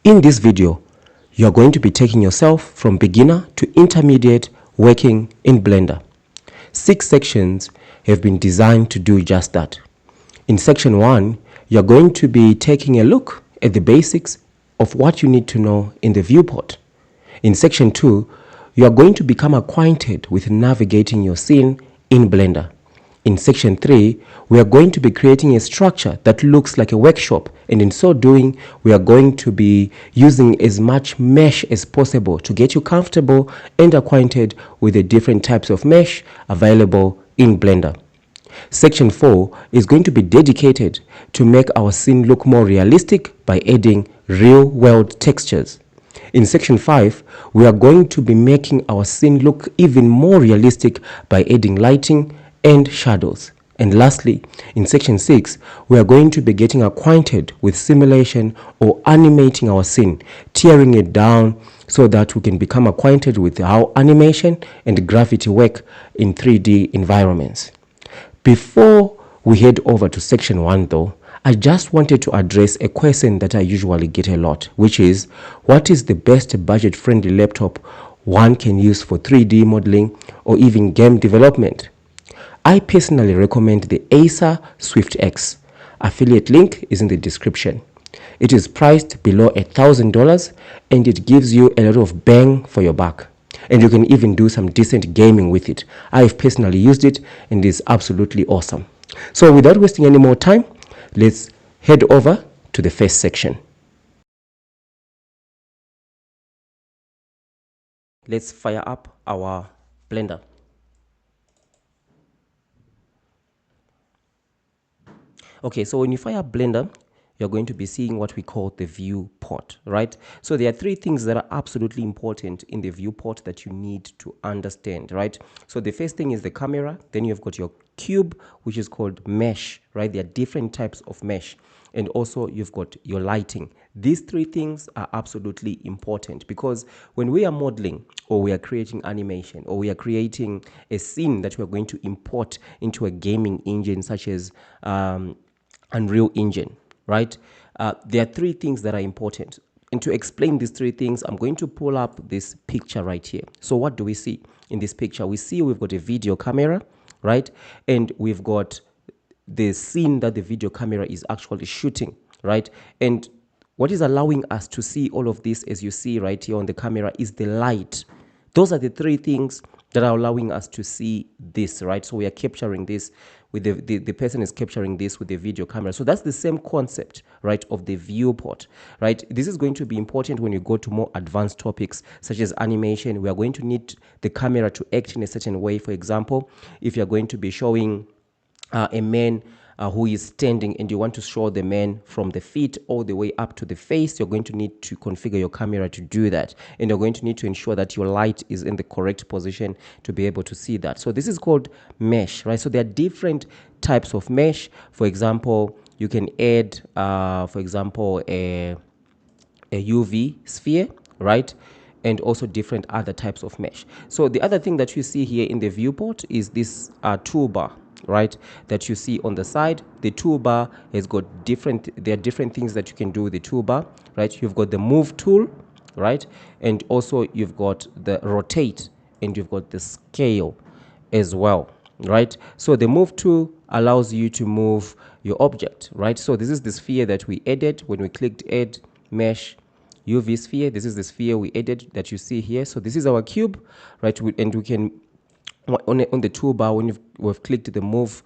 In this video, you're going to be taking yourself from beginner to intermediate working in Blender. 6 sections have been designed to do just that. In section 1, you're going to be taking a look at the basics of what you need to know in the viewport. In section 2, you are going to become acquainted with navigating your scene in Blender. In section 3, we are going to be creating a structure that looks like a workshop, and in so doing, we are going to be using as much mesh as possible to get you comfortable and acquainted with the different types of mesh available in Blender. Section 4 is going to be dedicated to make our scene look more realistic by adding real-world textures. In section 5, we are going to be making our scene look even more realistic by adding lighting and shadows. And lastly, in section 6, we are going to be getting acquainted with simulation or animating our scene, tearing it down so that we can become acquainted with how animation and gravity work in 3D environments. Before we head over to section 1 though, I just wanted to address a question that I usually get a lot, which is, what is the best budget-friendly laptop one can use for 3D modeling or even game development? I personally recommend the Acer SwiftX. Affiliate link is in the description. It is priced below $1,000 and it gives you a lot of bang for your buck. And you can even do some decent gaming with it. I've personally used it and it is absolutely awesome. So without wasting any more time, let's head over to the first section. Let's fire up our Blender. Okay, so when you fire up Blender, you're going to be seeing what we call the viewport, right? So there are 3 things that are absolutely important in the viewport that you need to understand, right? So the first thing is the camera. Then you've got your cube, which is called mesh, right? There are different types of mesh. And also you've got your lighting. These 3 things are absolutely important because when we are modeling or we are creating animation or we are creating a scene that we're going to import into a gaming engine such as Unreal Engine, right? There are 3 things that are important. And to explain these 3 things, I'm going to pull up this picture right here. So what do we see in this picture? We see we've got a video camera, right? And we've got the scene that the video camera is actually shooting, right? And what is allowing us to see all of this, as you see right here on the camera, is the light. Those are the 3 things that are allowing us to see this, right? So we are capturing this with the person is capturing this with the video camera. So that's the same concept, right, of the viewport, right? This is going to be important when you go to more advanced topics such as animation. We are going to need the camera to act in a certain way. For example, if you're going to be showing a man who is standing and you want to show the man from the feet all the way up to the face, you're going to need to configure your camera to do that. And you're going to need to ensure that your light is in the correct position to be able to see that. So this is called mesh, right? So there are different types of mesh. For example, you can add, for example, a UV sphere, right? And also different other types of mesh. So the other thing that you see here in the viewport is this toolbar, right, that you see on the side. The toolbar has got there are different things that you can do with the toolbar, right? You've got the move tool, right? And also you've got the rotate and you've got the scale as well, right? So the move tool allows you to move your object, right? So this is the sphere that we added when we clicked add mesh UV sphere. This is the sphere we added that you see here. So this is our cube, right? And we can on the toolbar, when we've clicked the move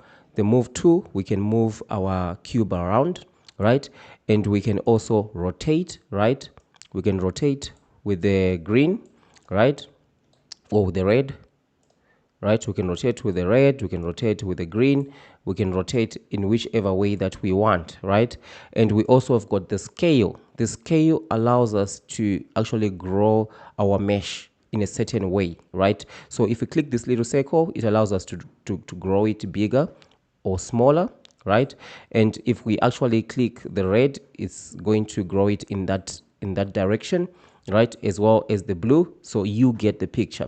tool, we can move our cube around, right? And we can also rotate, right? We can rotate with the green, right? Or with the red, right? We can rotate with the red, we can rotate with the green, we can rotate in whichever way that we want, right? And we also have got the scale. The scale allows us to actually grow our mesh in a certain way, right? So if we click this little circle, it allows us to grow it bigger or smaller, right? And if we actually click the red, it's going to grow it in that direction, right, as well as the blue. So you get the picture,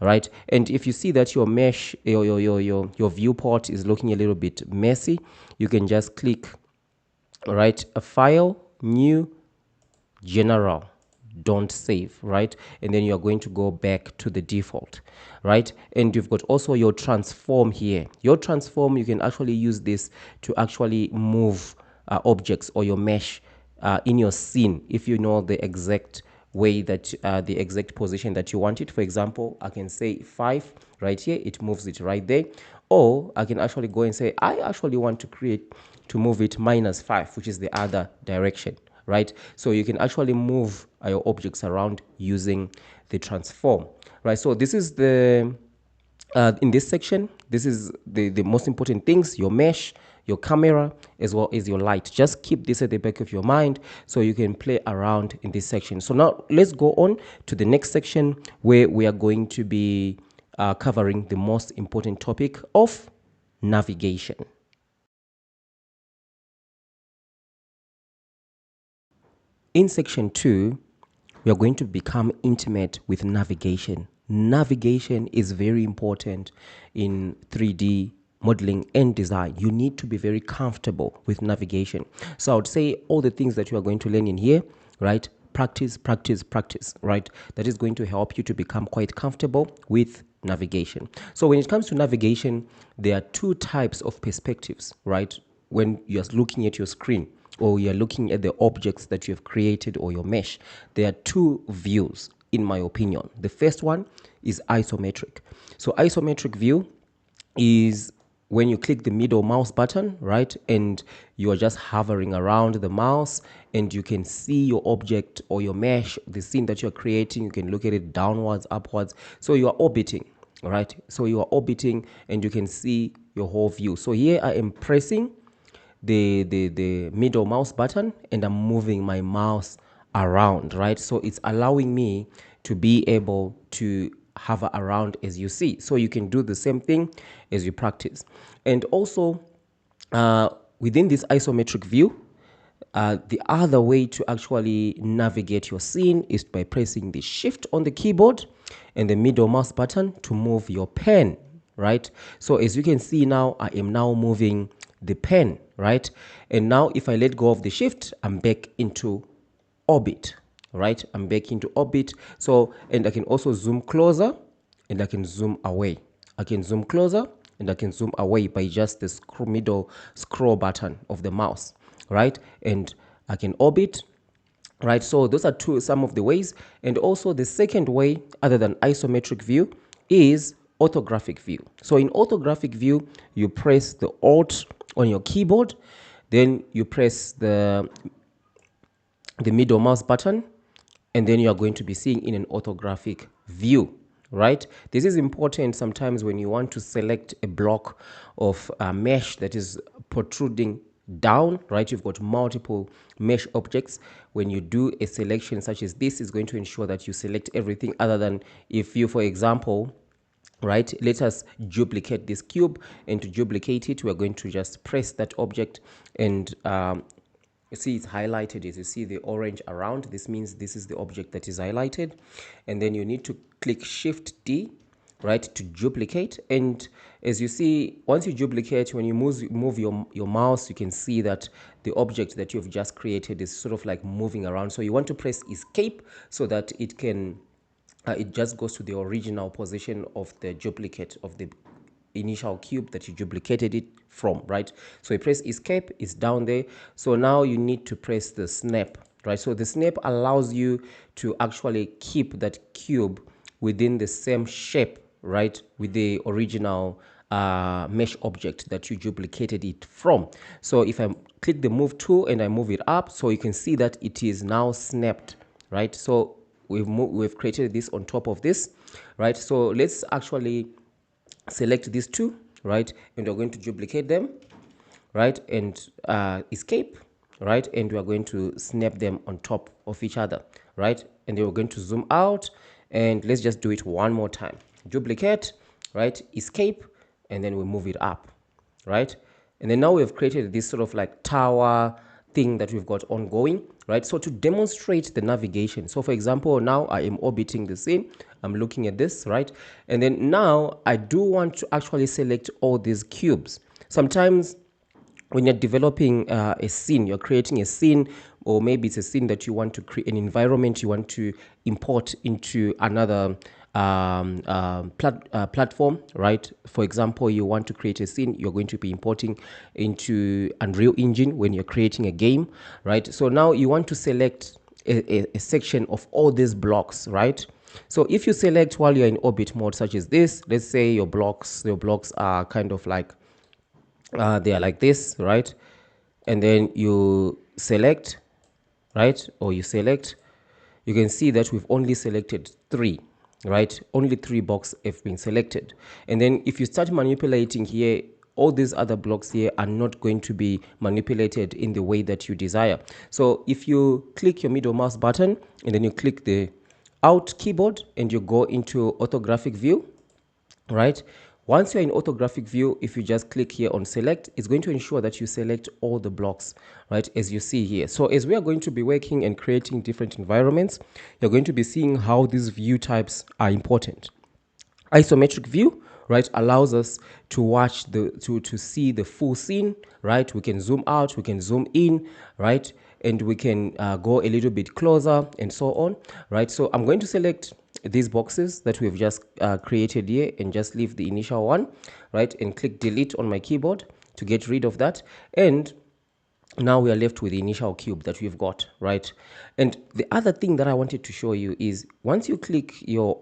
right? And if you see that your mesh, your viewport is looking a little bit messy, you can just click, right, a file, new, general, don't save, right? And then you're going to go back to the default, right? And you've got also your transform here. Your transform, you can actually use this to actually move objects or your mesh in your scene if you know the exact way that the exact position that you want it. For example, I can say 5 right here, it moves it right there. Or I can actually go and say I actually want to move it -5, which is the other direction, right? So you can actually move your objects around using the transform, right? So this is the in this section, this is the most important things: your mesh, your camera, as well as your light. Just keep this at the back of your mind so you can play around in this section. So now let's go on to the next section, where we are going to be covering the most important topic of navigation. In section 2, we are going to become intimate with navigation. Navigation is very important in 3D modeling and design. You need to be very comfortable with navigation. So I would say all the things that you are going to learn in here, right? Practice, practice, practice, right? That is going to help you to become quite comfortable with navigation. So when it comes to navigation, there are two types of perspectives, right? When you're looking at your screen, or you're looking at the objects that you've created or your mesh, there are two views, in my opinion. The first one is isometric. So isometric view is when you click the middle mouse button, right, and you are just hovering around the mouse and you can see your object or your mesh, the scene that you're creating. You can look at it downwards, upwards. So you are orbiting, right? So you are orbiting and you can see your whole view. So here I am pressing the middle mouse button and I'm moving my mouse around, right? So it's allowing me to be able to hover around as you see. So you can do the same thing as you practice. And also within this isometric view, the other way to actually navigate your scene is by pressing the shift on the keyboard and the middle mouse button to move your pen, right? So as you can see now, I am now moving the pen, right? And now if I let go of the shift, I'm back into orbit, right? I'm back into orbit. So, and I can also zoom closer and I can zoom away. I can zoom closer and I can zoom away by just the middle scroll button of the mouse, right? And I can orbit, right? So those are some of the ways. And also the second way, other than isometric view, is orthographic view. So in orthographic view, you press the Alt on your keyboard, then you press the middle mouse button, and then you are going to be seeing in an orthographic view, right? This is important sometimes when you want to select a block of mesh that is protruding down, right? You've got multiple mesh objects. When you do a selection such as this, is going to ensure that you select everything, other than if you, for example, right, let us duplicate this cube, and to duplicate it, we're going to just press that object, and you see it's highlighted. As you see the orange around, this means this is the object that is highlighted. And then you need to click Shift D, right, to duplicate. And as you see, once you duplicate, when you move your mouse, you can see that the object that you've just created is sort of like moving around. So you want to press Escape so that it can it just goes to the original position of the duplicate of the initial cube that you duplicated it from, right? So you press Escape, it's down there. So now you need to press the snap, right? So the snap allows you to actually keep that cube within the same shape, right, with the original mesh object that you duplicated it from. So if I click the move tool and I move it up, so you can see that it is now snapped, right? So we've created this on top of this, right? So let's actually select these two, right, and we're going to duplicate them, right, and Escape, right, and we're going to snap them on top of each other, right, and then we're going to zoom out, and let's just do it one more time. Duplicate, right, Escape, and then we move it up, right, and then now we've created this sort of like tower thing that we've got ongoing, right? So to demonstrate the navigation, so for example, now I am orbiting the scene, I'm looking at this, right? And then now I do want to actually select all these cubes. Sometimes when you're developing a scene, you're creating a scene, or maybe it's a scene that you want to create, an environment you want to import into another platform, right? For example, you want to create a scene, you're going to be importing into Unreal Engine when you're creating a game, right? So now you want to select a section of all these blocks, right? So if you select while you're in orbit mode, such as this, let's say your blocks are kind of like they are like this, right? And then you select, right? Or you select, you can see that we've only selected 3, right? Only 3 blocks have been selected. And then if you start manipulating here, all these other blocks here are not going to be manipulated in the way that you desire. So if you click your middle mouse button and then you click the Alt keyboard and you go into orthographic view, right? Once you're in orthographic view, if you just click here on select, it's going to ensure that you select all the blocks, right, as you see here. So as we are going to be working and creating different environments, you're going to be seeing how these view types are important. Isometric view, right, allows us to watch to see the full scene, right? We can zoom out, we can zoom in, right? And we can go a little bit closer and so on, right? So I'm going to select these boxes that we've just created here and just leave the initial one, right? And click delete on my keyboard to get rid of that. And now we are left with the initial cube that we've got, right? And the other thing that I wanted to show you is once you click your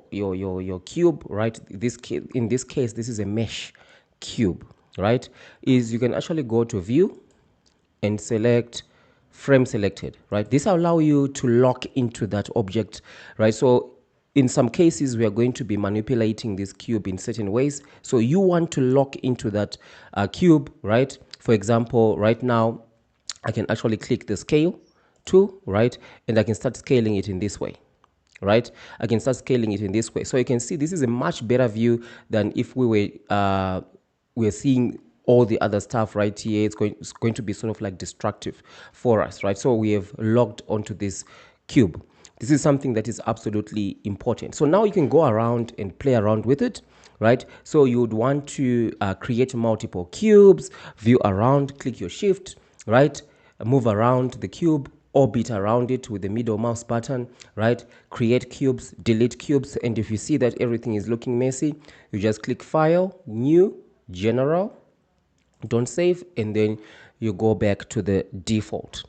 cube, right, in this case this is a mesh cube, right, is you can actually go to view and select frame selected, right? This will allow you to lock into that object, right? So in some cases we are going to be manipulating this cube in certain ways, so you want to lock into that cube, right? For example, right now I can actually click the scale tool, right? And I can start scaling it in this way, right? I can start scaling it in this way. So you can see this is a much better view than if we're seeing all the other stuff right here. It's going to be sort of like destructive for us, right? So we have logged onto this cube. This is something that is absolutely important. So now you can go around and play around with it, right? So you would want to create multiple cubes, view around, click your shift, right? Move around the cube, orbit around it with the middle mouse button, right? Create cubes, delete cubes, and if you see that everything is looking messy, you just click File, New, General, don't save, and then you go back to the default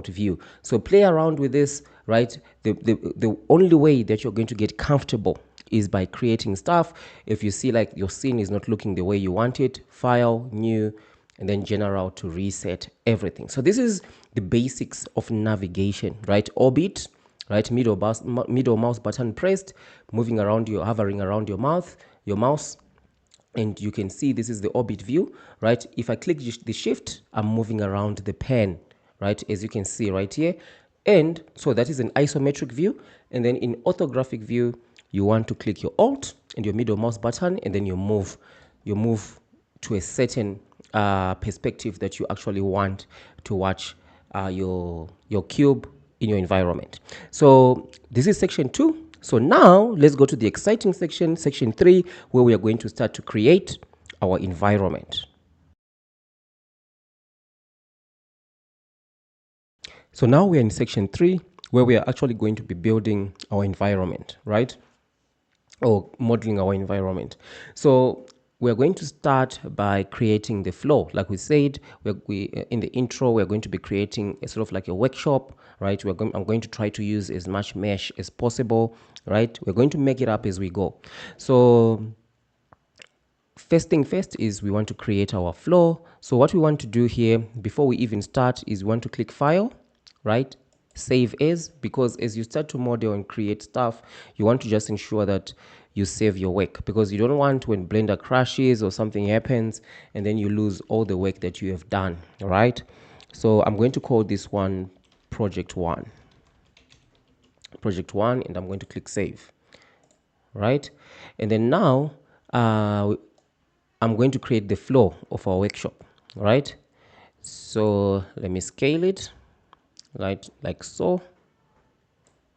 view. So play around with this, right? The only way that you're going to get comfortable is by creating stuff. If you see like your scene is not looking the way you want it, File, New, and then General to reset everything. So this is the basics of navigation, right? Orbit, right? Middle mouse button pressed, moving around hovering around your mouse, and you can see this is the orbit view, right? If I click the shift, I'm moving around the pen, right? As you can see right here. And so that is an isometric view. And then in orthographic view, you want to click your Alt and your middle mouse button, and then you move to a certain perspective that you actually want to watch your cube in your environment. So this is section 2. So now let's go to the exciting section, section 3, where we are going to start to create our environment. So now we're in section 3, where we are actually going to be building our environment, right? Or modeling our environment. So we're going to start by creating the flow. Like we said, in the intro, we're going to be creating a sort of like a workshop, right? I'm going to try to use as much mesh as possible, right? We're going to make it up as we go. So first thing first is we want to create our flow. So what we want to do here before we even start is we want to click File, right? Save as, because as you start to model and create stuff, you want to just ensure that you save your work, because you don't want when Blender crashes or something happens and then you lose all the work that you have done, all right? So I'm going to call this one project 1, and I'm going to click save, right? And then now I'm going to create the flow of our workshop, right? So let me scale it, right, like so,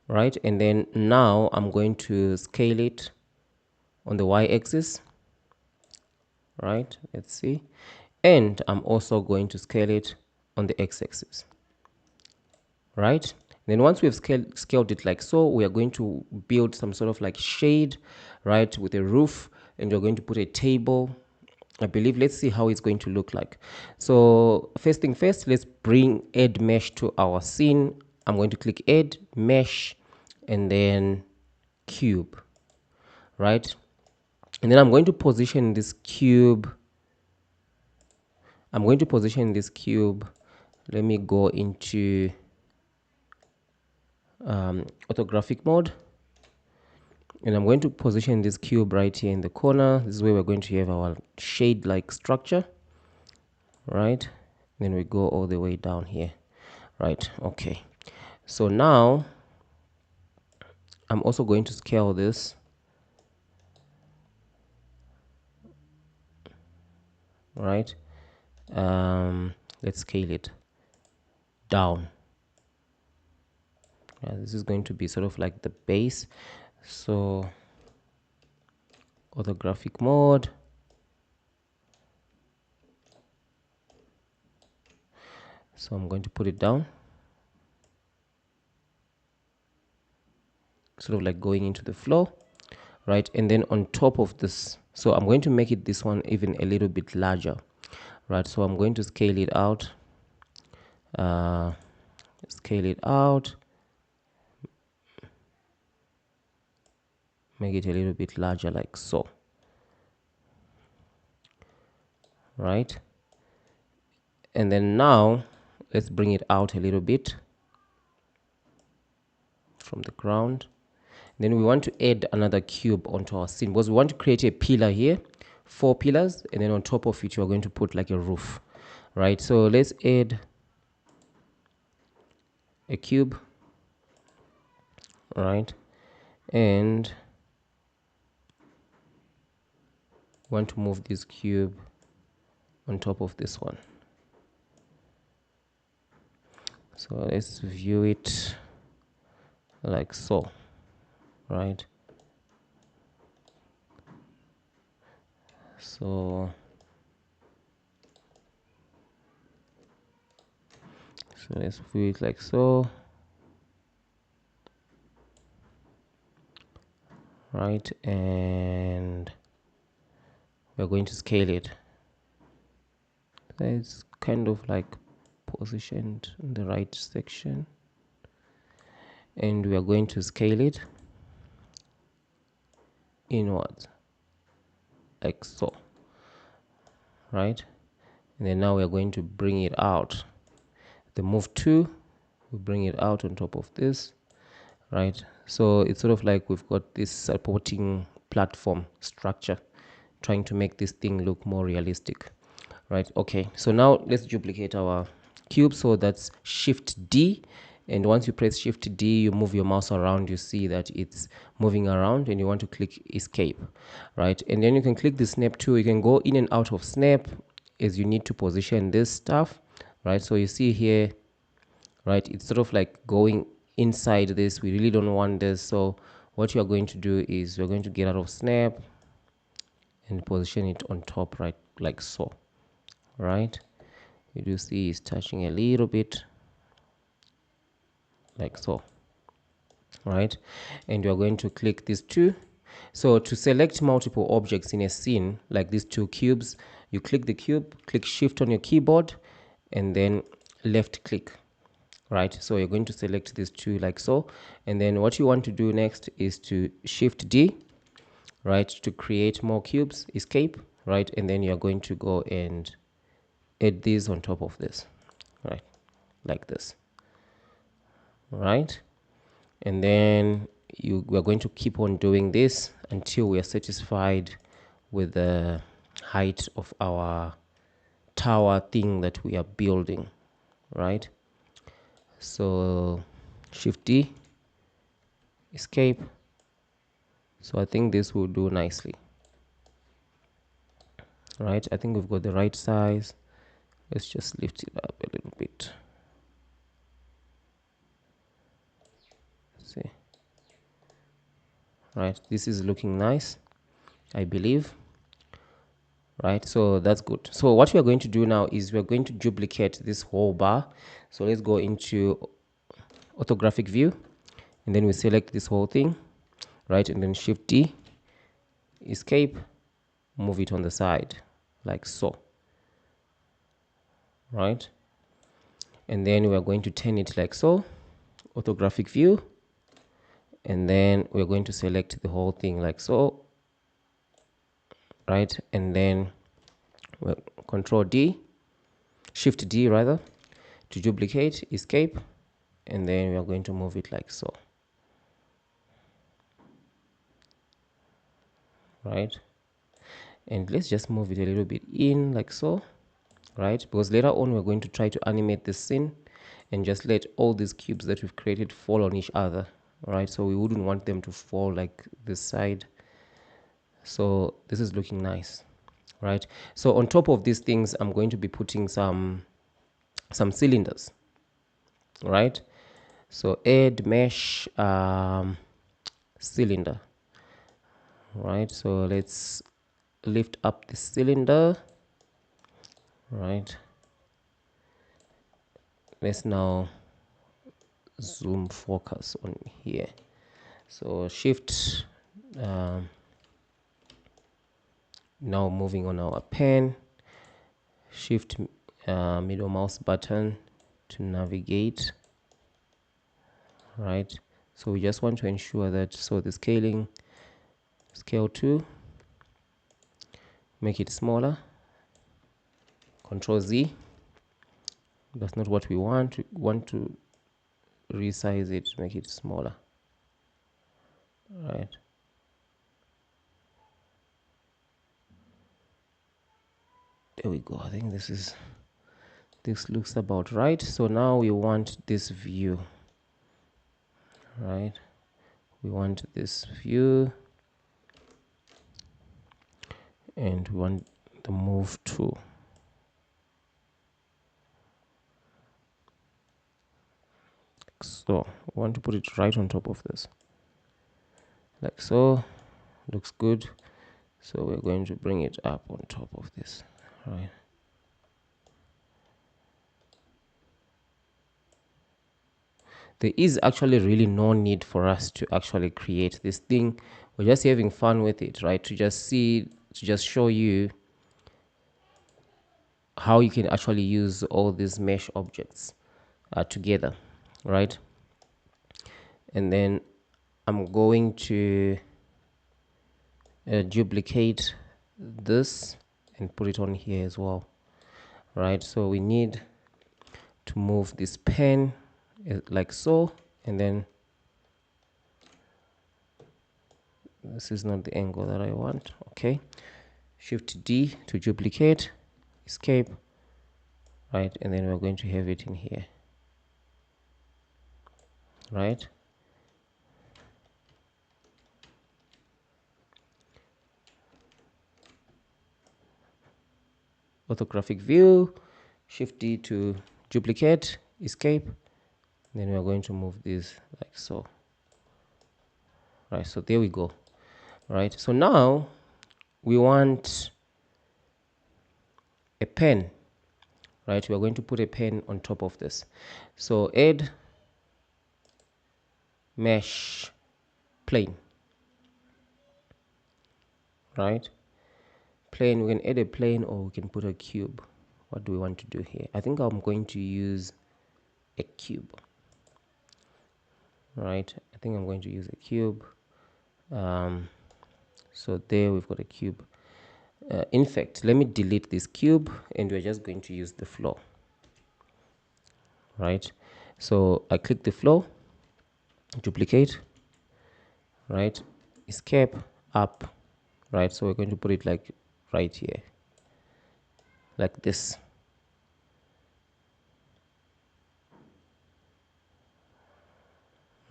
right? And then now I'm going to scale it on the y-axis, right? Let's see. and I'm also going to scale it on the x-axis, right? Then once we've scaled it like so, we are going to build some sort of like shade, right, with a roof, and we're going to put a table, I believe. Let's see how it's going to look like. So first thing first, let's bring add mesh to our scene. I'm going to click add mesh and then cube, right? And then I'm going to position this cube. Let me go into orthographic mode, and I'm going to position this cube right here in the corner. This is where we're going to have our shade like structure, right? Then we go all the way down here, right? Okay, so now I'm also going to scale this, right? Let's scale it down. This is going to be sort of like the base. So orthographic mode, so I'm going to put it down, sort of like going into the floor, right? And then on top of this, so I'm going to make it this one even a little bit larger, right? So I'm going to scale it out, make it a little bit larger like so, right? And then now let's bring it out a little bit from the ground. Then we want to add another cube onto our scene because we want to create a pillar here, 4 pillars, and then on top of it we're going to put like a roof, right? So let's add a cube, right? And want to move this cube on top of this one. So let's view it like so, right? So let's view it like so, right? And we're going to scale it. It's kind of like positioned in the right section, and we are going to scale it inwards like so, right? And then now we are going to bring it out. The move 2, we bring it out on top of this, right? So it's sort of like we've got this supporting platform structure, trying to make this thing look more realistic, right? Okay, so now let's duplicate our cube. So that's Shift D, and once you press Shift D, you move your mouse around, you see that it's moving around, and you want to click escape, right? And then you can click the snap tool. You can go in and out of snap as you need to position this stuff, right? So you see here, right, it's sort of like going inside this. We really don't want this, so what you are going to do is we're going to get out of snap and position it on top, right, like so, right? You do see it's touching a little bit like so, right? And you're going to click these two. So to select multiple objects in a scene, like these 2 cubes, you click the cube, click Shift on your keyboard, and then left click, right? So you're going to select these 2 like so, and then what you want to do next is to Shift D, right, to create more cubes, escape, right? And then you're going to go and add these on top of this, right, like this, right? And then we're going to keep on doing this until we are satisfied with the height of our tower thing that we are building, right? So Shift D, escape. So I think this will do nicely, right? I think we've got the right size. Let's just lift it up a little bit. See, right? This is looking nice, I believe. right? So that's good. So what we are going to do now is we are going to duplicate this whole bar. So let's go into orthographic view, and then we select this whole thing, right? And then Shift D, escape, move it on the side like so, right? And then we are going to turn it like so, orthographic view, and then we're going to select the whole thing like so, right? And then we'll Control D, Shift D rather, to duplicate, escape, and then we are going to move it like so, right? And let's just move it a little bit in like so, right? Because later on we're going to try to animate this scene and just let all these cubes that we've created fall on each other, right? So we wouldn't want them to fall like this side. So this is looking nice, right? So on top of these things, I'm going to be putting some cylinders, right? So add mesh cylinder, right? So let's lift up the cylinder, right? Let's now zoom focus on here. So shift, now moving on our pen, shift middle mouse button to navigate, right? So we just want to ensure that, so the scaling, scale to, make it smaller, Control Z. That's not what we want. We want to resize it, make it smaller, right? There we go. I think this looks about right. So now we want this view, right? We want this view, and we want the move to, so we want to put it right on top of this like so. Looks good. So we're going to bring it up on top of this, right? There is actually really no need for us to actually create this thing. We're just having fun with it, right? To just show you how you can actually use all these mesh objects together, right? And then I'm going to duplicate this and put it on here as well, right? So we need to move this pen like so, and then this is not the angle that I want. Okay, Shift D to duplicate, escape, right? And then we're going to have it in here, right? Orthographic view, Shift D to duplicate, escape. Then we're going to move this like so, right? So there we go, right? So now we want a pen, right? We're going to put a pen on top of this. So add mesh plane, right? Plane, we can add a plane or we can put a cube. What do we want to do here? I think I'm going to use a cube, right? I think I'm going to use a cube. So there we've got a cube. In fact, let me delete this cube and we're just going to use the floor, right? So I click the floor, duplicate, right? Escape, up, right? So we're going to put it like right here, like this,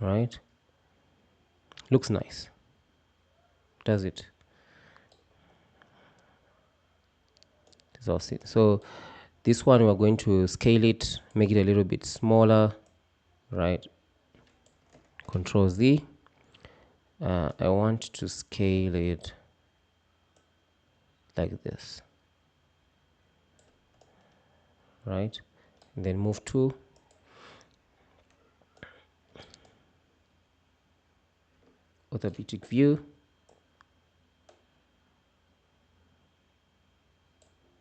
right? Looks nice, does it? So this one we're going to scale it, make it a little bit smaller, right? Control Z. I want to scale it like this, right? And then move to orthopedic view,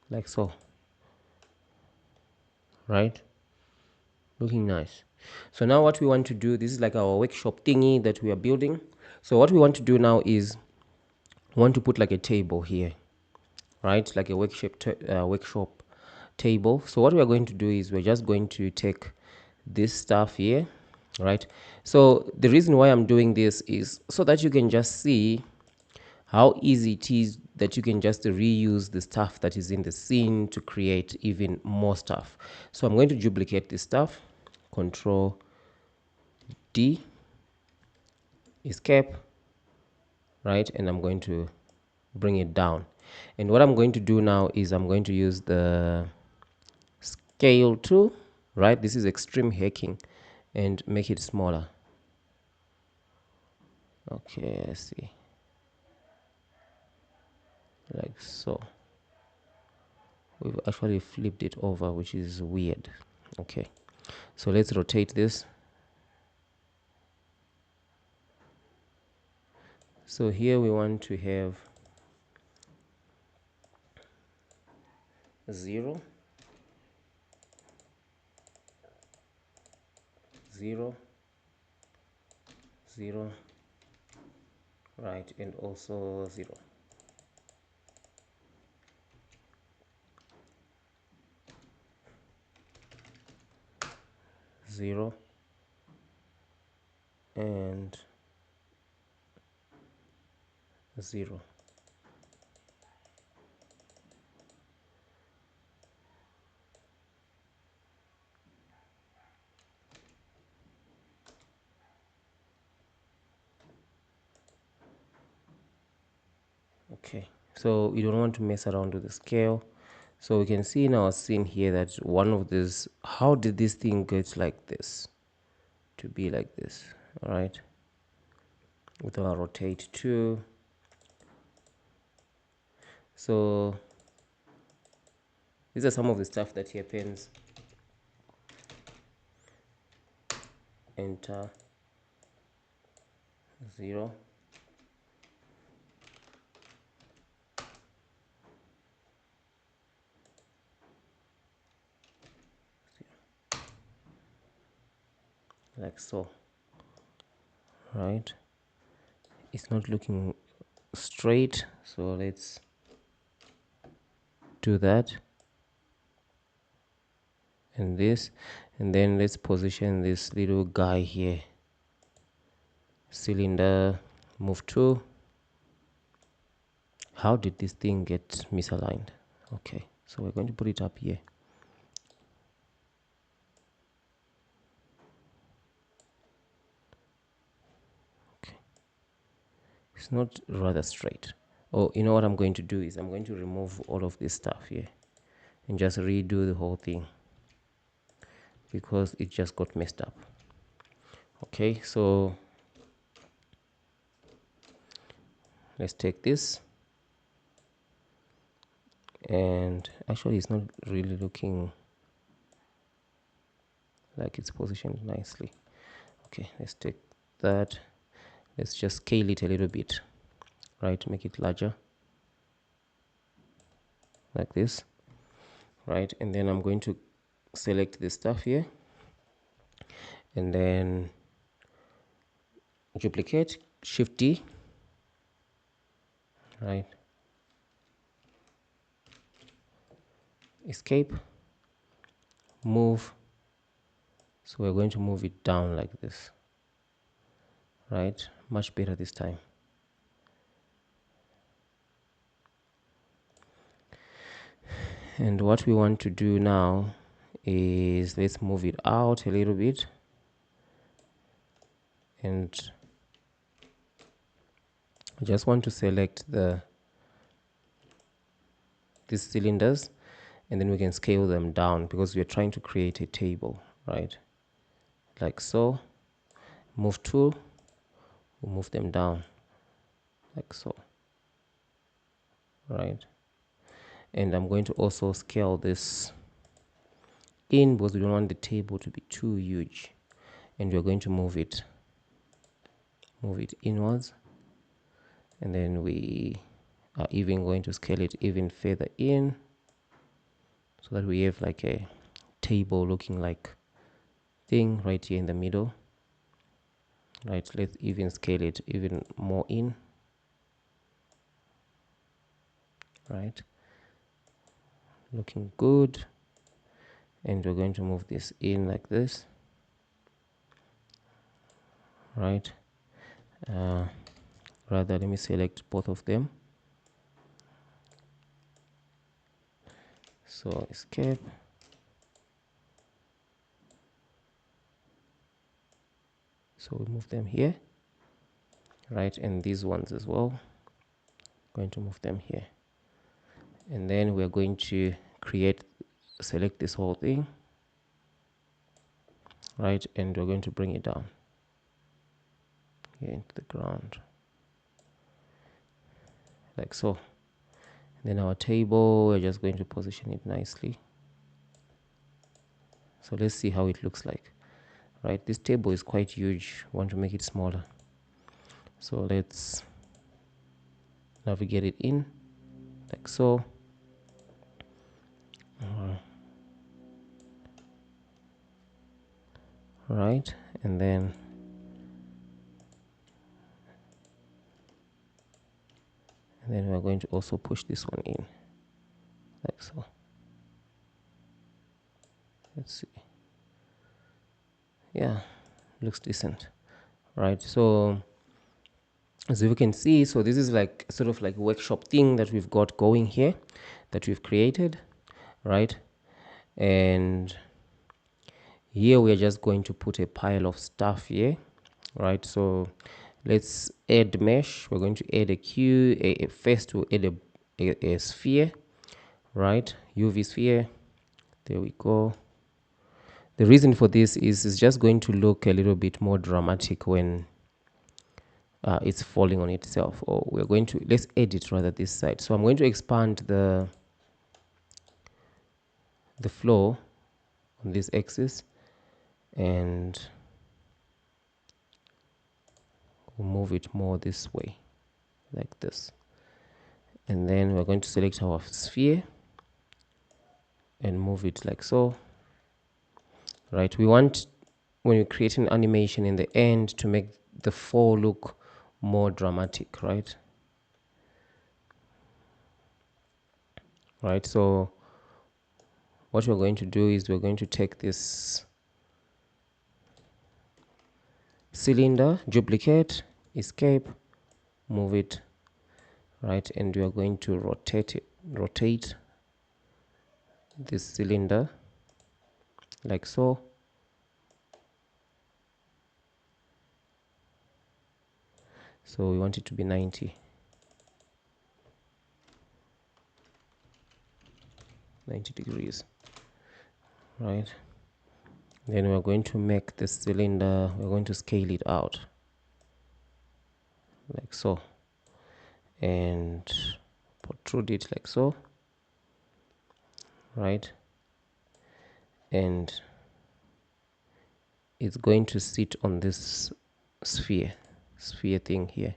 like so, right? Looking nice. So now what we want to do, this is like our workshop thingy that we are building. So what we want to do now is we want to put like a table here, right? Like a workshop table. So what we are going to do is we're just going to take this stuff here, right? So the reason why I'm doing this is so that you can just see how easy it is that you can just reuse the stuff that is in the scene to create even more stuff. So I'm going to duplicate this stuff, Control D, escape, right? And I'm going to bring it down. And what I'm going to do now is I'm going to use the scale tool, right? This is extreme hacking, and make it smaller. Okay, let's see. Like so. We've actually flipped it over, which is weird. Okay, so let's rotate this. So here we want to have 0, 0, 0, right, and also 0. Zero and 0. Okay, so we don't want to mess around with the scale. So we can see in our scene here that one of these, how did this thing get like this, to be like this? All right, with our rotate 2. So these are some of the stuff that happens. Enter 0. Like so, right? It's not looking straight, so let's do that and this, and then let's position this little guy here, cylinder, move to. How did this thing get misaligned? Okay, so we're going to put it up here. Okay, it's not rather straight. Oh, you know what I'm going to do is I'm going to remove all of this stuff here and just redo the whole thing because it just got messed up. Okay, so let's take this, and actually it's not really looking like it's positioned nicely. Okay, let's take that, let's just scale it a little bit, right? Make it larger like this, right? And then I'm going to select this stuff here and then duplicate, Shift D, right? Escape, move. So we're going to move it down like this, right? Much better this time. And what we want to do now is let's move it out a little bit and I just want to select these cylinders, and then we can scale them down because we're trying to create a table, right? Like so. Move tool, we'll move them down like so, right? And I'm going to also scale this in because we don't want the table to be too huge, and we're going to move it inwards, and then we are even going to scale it even further in so that we have like a table looking like thing right here in the middle. Right, let's even scale it even more in. Right, looking good. And we're going to move this in like this. Right, rather let me select both of them. So escape. So we move them here. Right, and these ones as well, going to move them here, and then we're going to select this whole thing. Right, and we're going to bring it down here into the ground like so. And then our table, we're just going to position it nicely. So let's see how it looks like. Right, this table is quite huge. We want to make it smaller, so let's navigate it in like so. Right, and then we're going to also push this one in like so. Let's see. Yeah, looks decent. Right, so as you can see, so this is like sort of like workshop thing that we've got going here, that we've created. Right, and here we are just going to put a pile of stuff here. Right, so let's add mesh. We're going to add a queue. First we'll add a sphere. Right, UV sphere. There we go. The reason for this is it's just going to look a little bit more dramatic when it's falling on itself. Or we're going to, let's edit rather this side. So I'm going to expand the flow on this axis, and we'll move it more this way like this. And then we're going to select our sphere and move it like so. Right, we want, when we create an animation in the end, to make the fall look more dramatic. Right, so what we're going to do is we're going to take this cylinder, duplicate, escape, move it. Right, and we are going to rotate this cylinder like so. So we want it to be 90 degrees. Right, then we're going to make the cylinder, we're going to scale it out like so, and protrude it like so. Right, and it's going to sit on this sphere thing here.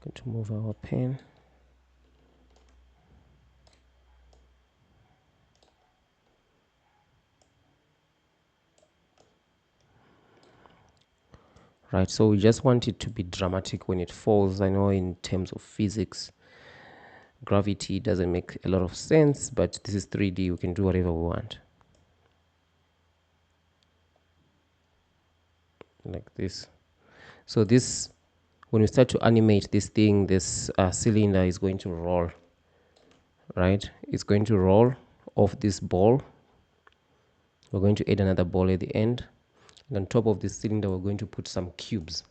Going to move our pen. Right, so we just want it to be dramatic when it falls. I know in terms of physics, gravity doesn't make a lot of sense, but this is 3D. We can do whatever we want. Like this. So this, when we start to animate this thing, this cylinder is going to roll. Right, it's going to roll off this ball. We're going to add another ball at the end. And on top of this cylinder, we're going to put some cubes.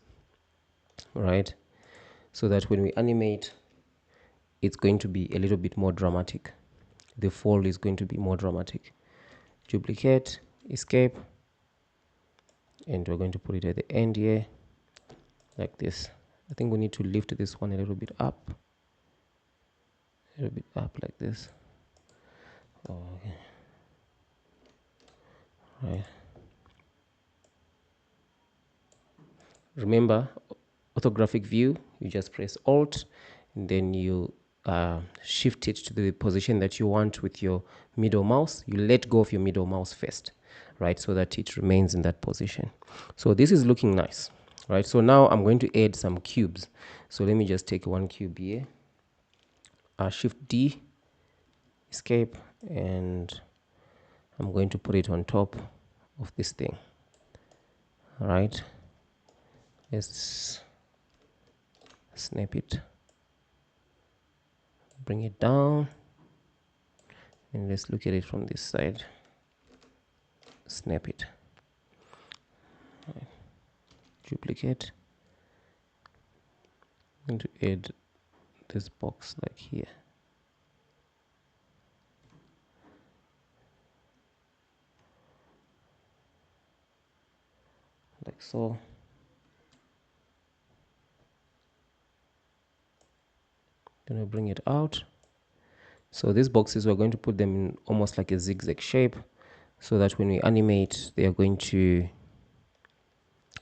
Right, so that when we animate, it's going to be a little bit more dramatic. The fall is going to be more dramatic. Duplicate, escape, and we're going to put it at the end here like this. I think we need to lift this one a little bit up like this. Okay. Right. Remember, orthographic view, you just press Alt and then you shift it to the position that you want with your middle mouse. You let go of your middle mouse first, right, so that it remains in that position. So this is looking nice, right? So now I'm going to add some cubes. So let me just take one cube here, Shift D, escape, and I'm going to put it on top of this thing. All right, let's snap it, bring it down, and let's look at it from this side. Snap it, right. Duplicate, I'm going to add this box like here, like so. Then we bring it out. So these boxes, we're going to put them in almost like a zigzag shape, so that when we animate, they are going to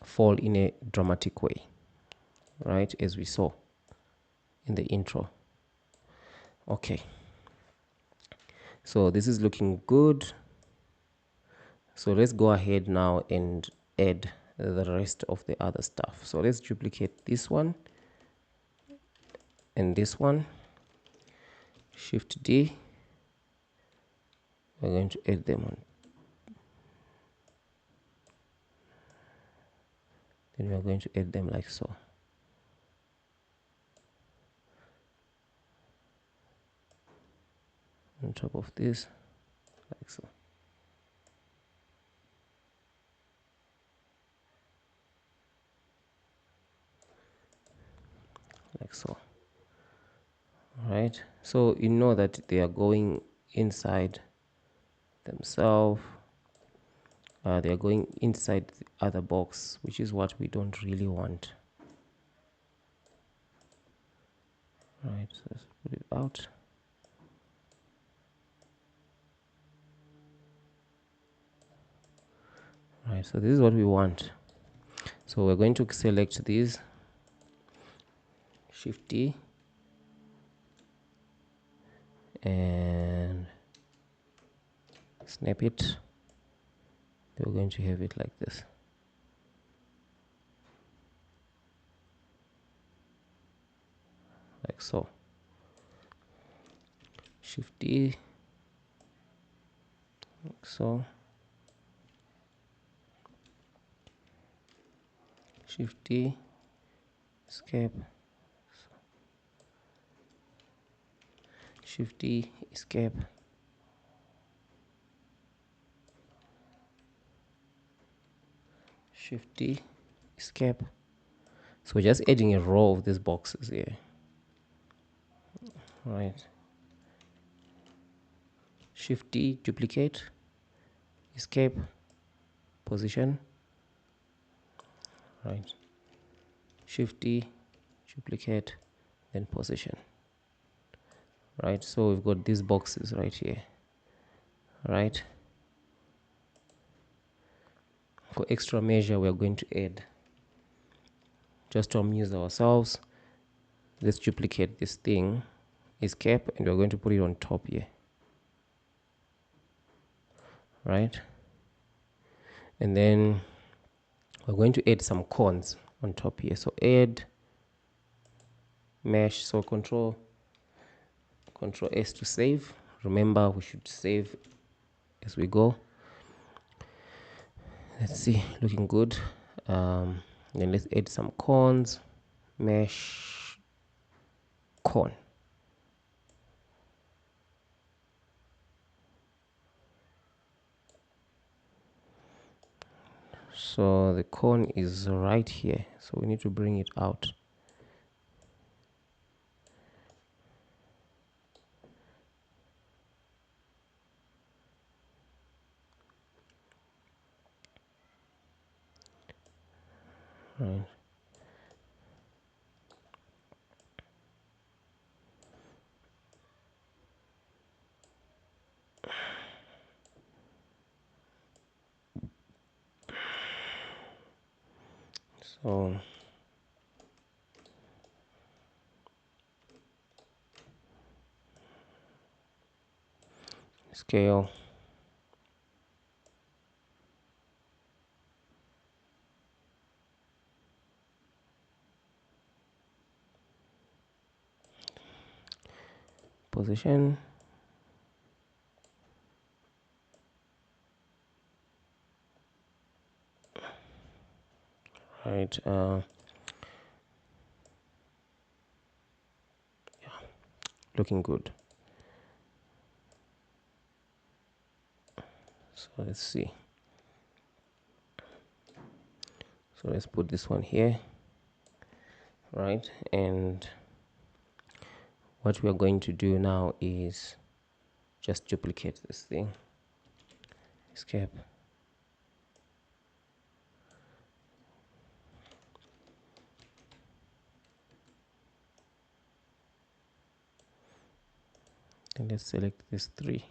fall in a dramatic way, right, as we saw in the intro. Okay, so this is looking good. So let's go ahead now and add the rest of the other stuff. So let's duplicate this one and this one. Shift D, we're going to add them on. Then we're going to add them like so. On top of this, like so. Like so. Right, so you know that they are going inside themselves. They are going inside the other box, which is what we don't really want. Right, so let's put it out. Right, so this is what we want. So we're going to select these, Shift D, and snap it. We're going to have it like this. Like so. Shift D, like so. Shift D, escape. Shift D, escape. Shift D, escape. So we're just adding a row of these boxes here. Right. Shift D, duplicate, escape, position. Right. Shift D, duplicate, then position. Right, so we've got these boxes right here. Right. For extra measure, we're going to add, just to amuse ourselves, let's duplicate this thing, escape, and we're going to put it on top here. Right, and then we're going to add some corns on top here. So add mesh. So control S to save. Remember, we should save as we go. Let's see, looking good. Then let's add some corns. Mesh corn. So the corn is right here, so we need to bring it out. Right. So scale, position, right? Looking good. So let's see. So let's put this one here, right? And what we are going to do now is just duplicate this thing. Escape. And let's select this 3.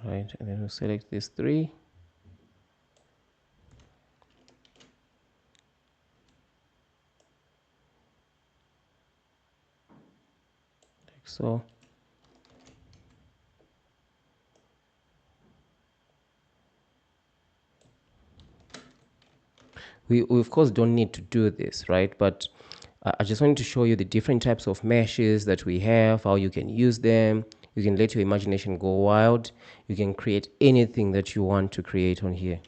Right, and then we'll select this 3. Like so. We of course don't need to do this, right? But I just wanted to show you the different types of meshes that we have, how you can use them. You can let your imagination go wild. You can create anything that you want to create on here.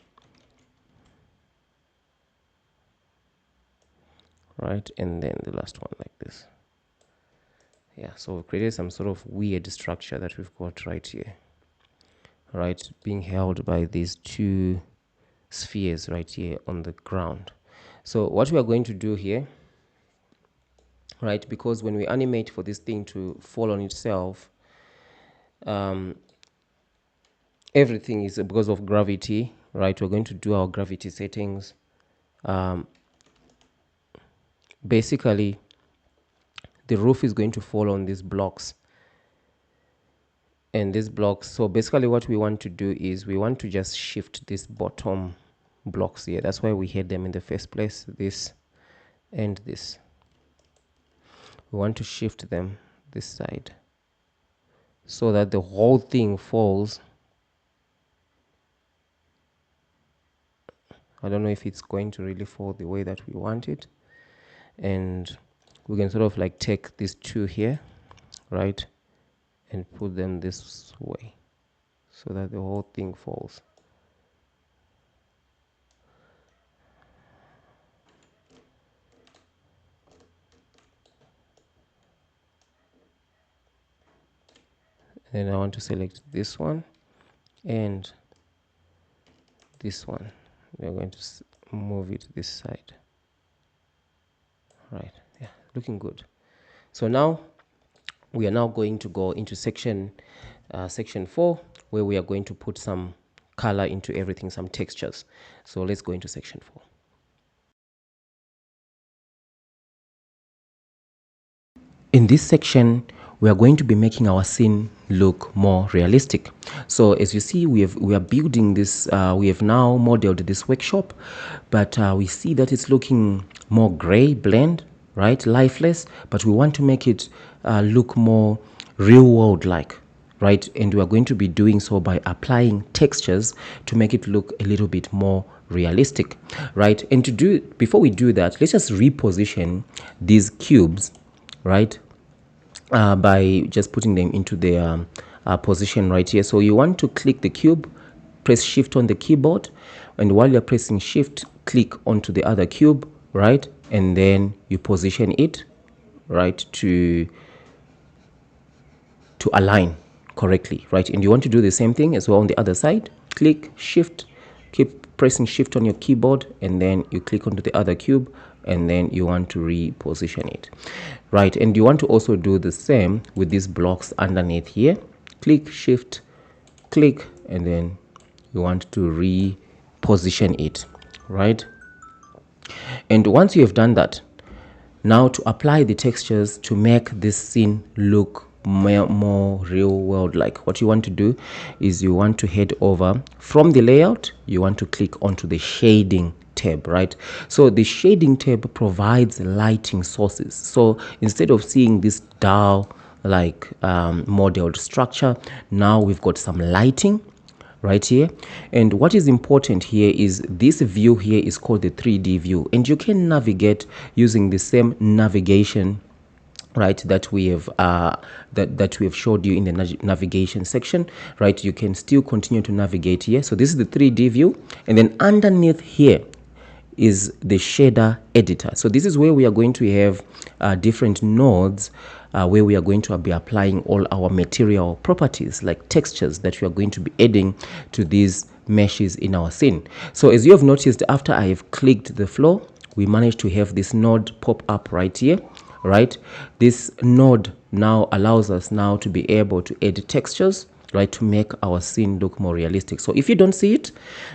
Right, and then the last one like this. Yeah, so we've created some sort of weird structure that we've got right here. Right, being held by these 2 spheres right here on the ground. So what we are going to do here, right, because when we animate for this thing to fall on itself, everything is because of gravity, right? We're going to do our gravity settings. Basically, the roof is going to fall on these blocks and these blocks. So basically what we want to do is we want to just shift these bottom blocks here. That's why we had them in the first place, this and this. We want to shift them this side so that the whole thing falls. I don't know if it's going to really fall the way that we want it. And we can sort of like take these 2 here, right, and put them this way so that the whole thing falls. And then I want to select this one and this one. We're going to move it this side. Right, yeah, looking good. So now we are now going to go into section 4, where we are going to put some color into everything, some textures. So let's go into section 4. In this section, we are going to be making our scene look more realistic. So as you see, we are building this, we have now modeled this workshop, but we see that it's looking more gray, blend, right, lifeless, but we want to make it look more real world like, right? And we are going to be doing so by applying textures to make it look a little bit more realistic, right? And to do, before we do that, let's just reposition these cubes, right, by just putting them into their position right here. So you want to click the cube, press shift on the keyboard, and while you're pressing shift, click onto the other cube, right, and then you position it, right, to align correctly, right? And you want to do the same thing as well on the other side. Click shift, keep pressing shift on your keyboard, and then you click onto the other cube, and then you want to reposition it, right? And you want to also do the same with these blocks underneath here. Click shift, click, and then you want to reposition it, right? And once you have done that, now to apply the textures to make this scene look more real world like. What you want to do is you want to head over from the layout, you want to click onto the shading tab, right? So the shading tab provides lighting sources. So instead of seeing this dull like modeled structure, now we've got some lighting right here. And what is important here is this view here is called the 3D view, and you can navigate using the same navigation, right, that we have that we have showed you in the navigation section, right? You can still continue to navigate here. So this is the 3D view, and then underneath here is the shader editor. So this is where we are going to have different nodes where we are going to be applying all our material properties like textures that we are going to be adding to these meshes in our scene. So as you have noticed, after I have clicked the floor, we managed to have this node pop up right here, right? This node now allows us now to be able to add textures, right, to make our scene look more realistic. So if you don't see it,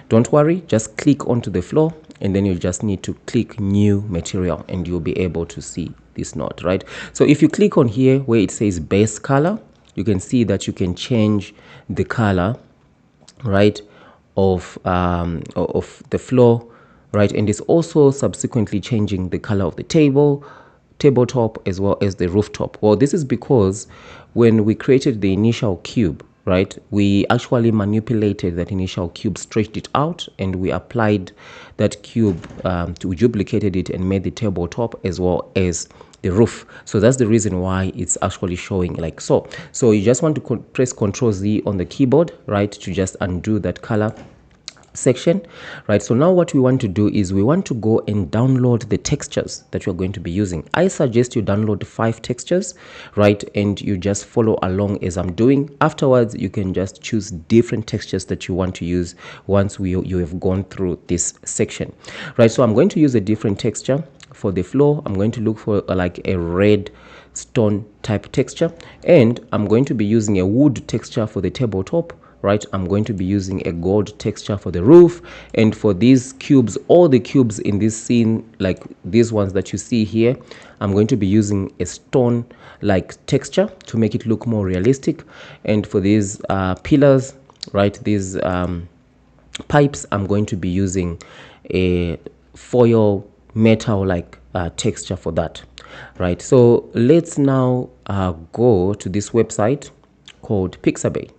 don't worry, just click onto the floor, and then you just need to click new material and you'll be able to see this node, right? So if you click on here where it says base color, you can see that you can change the color, right, of the floor, right? And it's also subsequently changing the color of the tabletop as well as the rooftop. Well, this is because when we created the initial cube, right, we actually manipulated that initial cube, stretched it out, and we applied that cube we duplicated it and made the tabletop as well as the roof. So that's the reason why it's actually showing like so. So you just want to press Ctrl Z on the keyboard, right, to just undo that color section, right? So now what we want to do is we want to go and download the textures that you're going to be using. I suggest you download 5 textures, right, and you just follow along as I'm doing. Afterwards, you can just choose different textures that you want to use once you have gone through this section, right? So I'm going to use a different texture for the floor. I'm going to look for like a red stone type texture, and I'm going to be using a wood texture for the tabletop, right? I'm going to be using a gold texture for the roof, and for these cubes, all the cubes in this scene, like these ones that you see here, I'm going to be using a stone like texture to make it look more realistic. And for these pillars, right, these pipes, I'm going to be using a foil metal like texture for that, right? So let's now go to this website called Pixabay.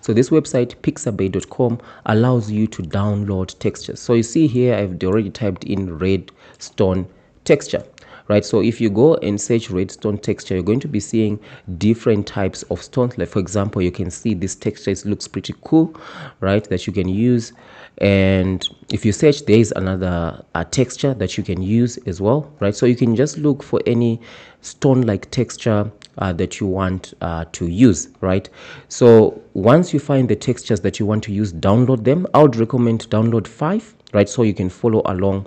So this website, pixabay.com, allows you to download textures. So you see here, I've already typed in redstone texture, right? So if you go and search redstone texture, you're going to be seeing different types of stones. Like for example, you can see this texture, it looks pretty cool, right, that you can use. And if you search, there is another texture that you can use as well, right? So you can just look for any stone like texture that you want to use, right? So once you find the textures that you want to use, download them. I would recommend download 5, right, so you can follow along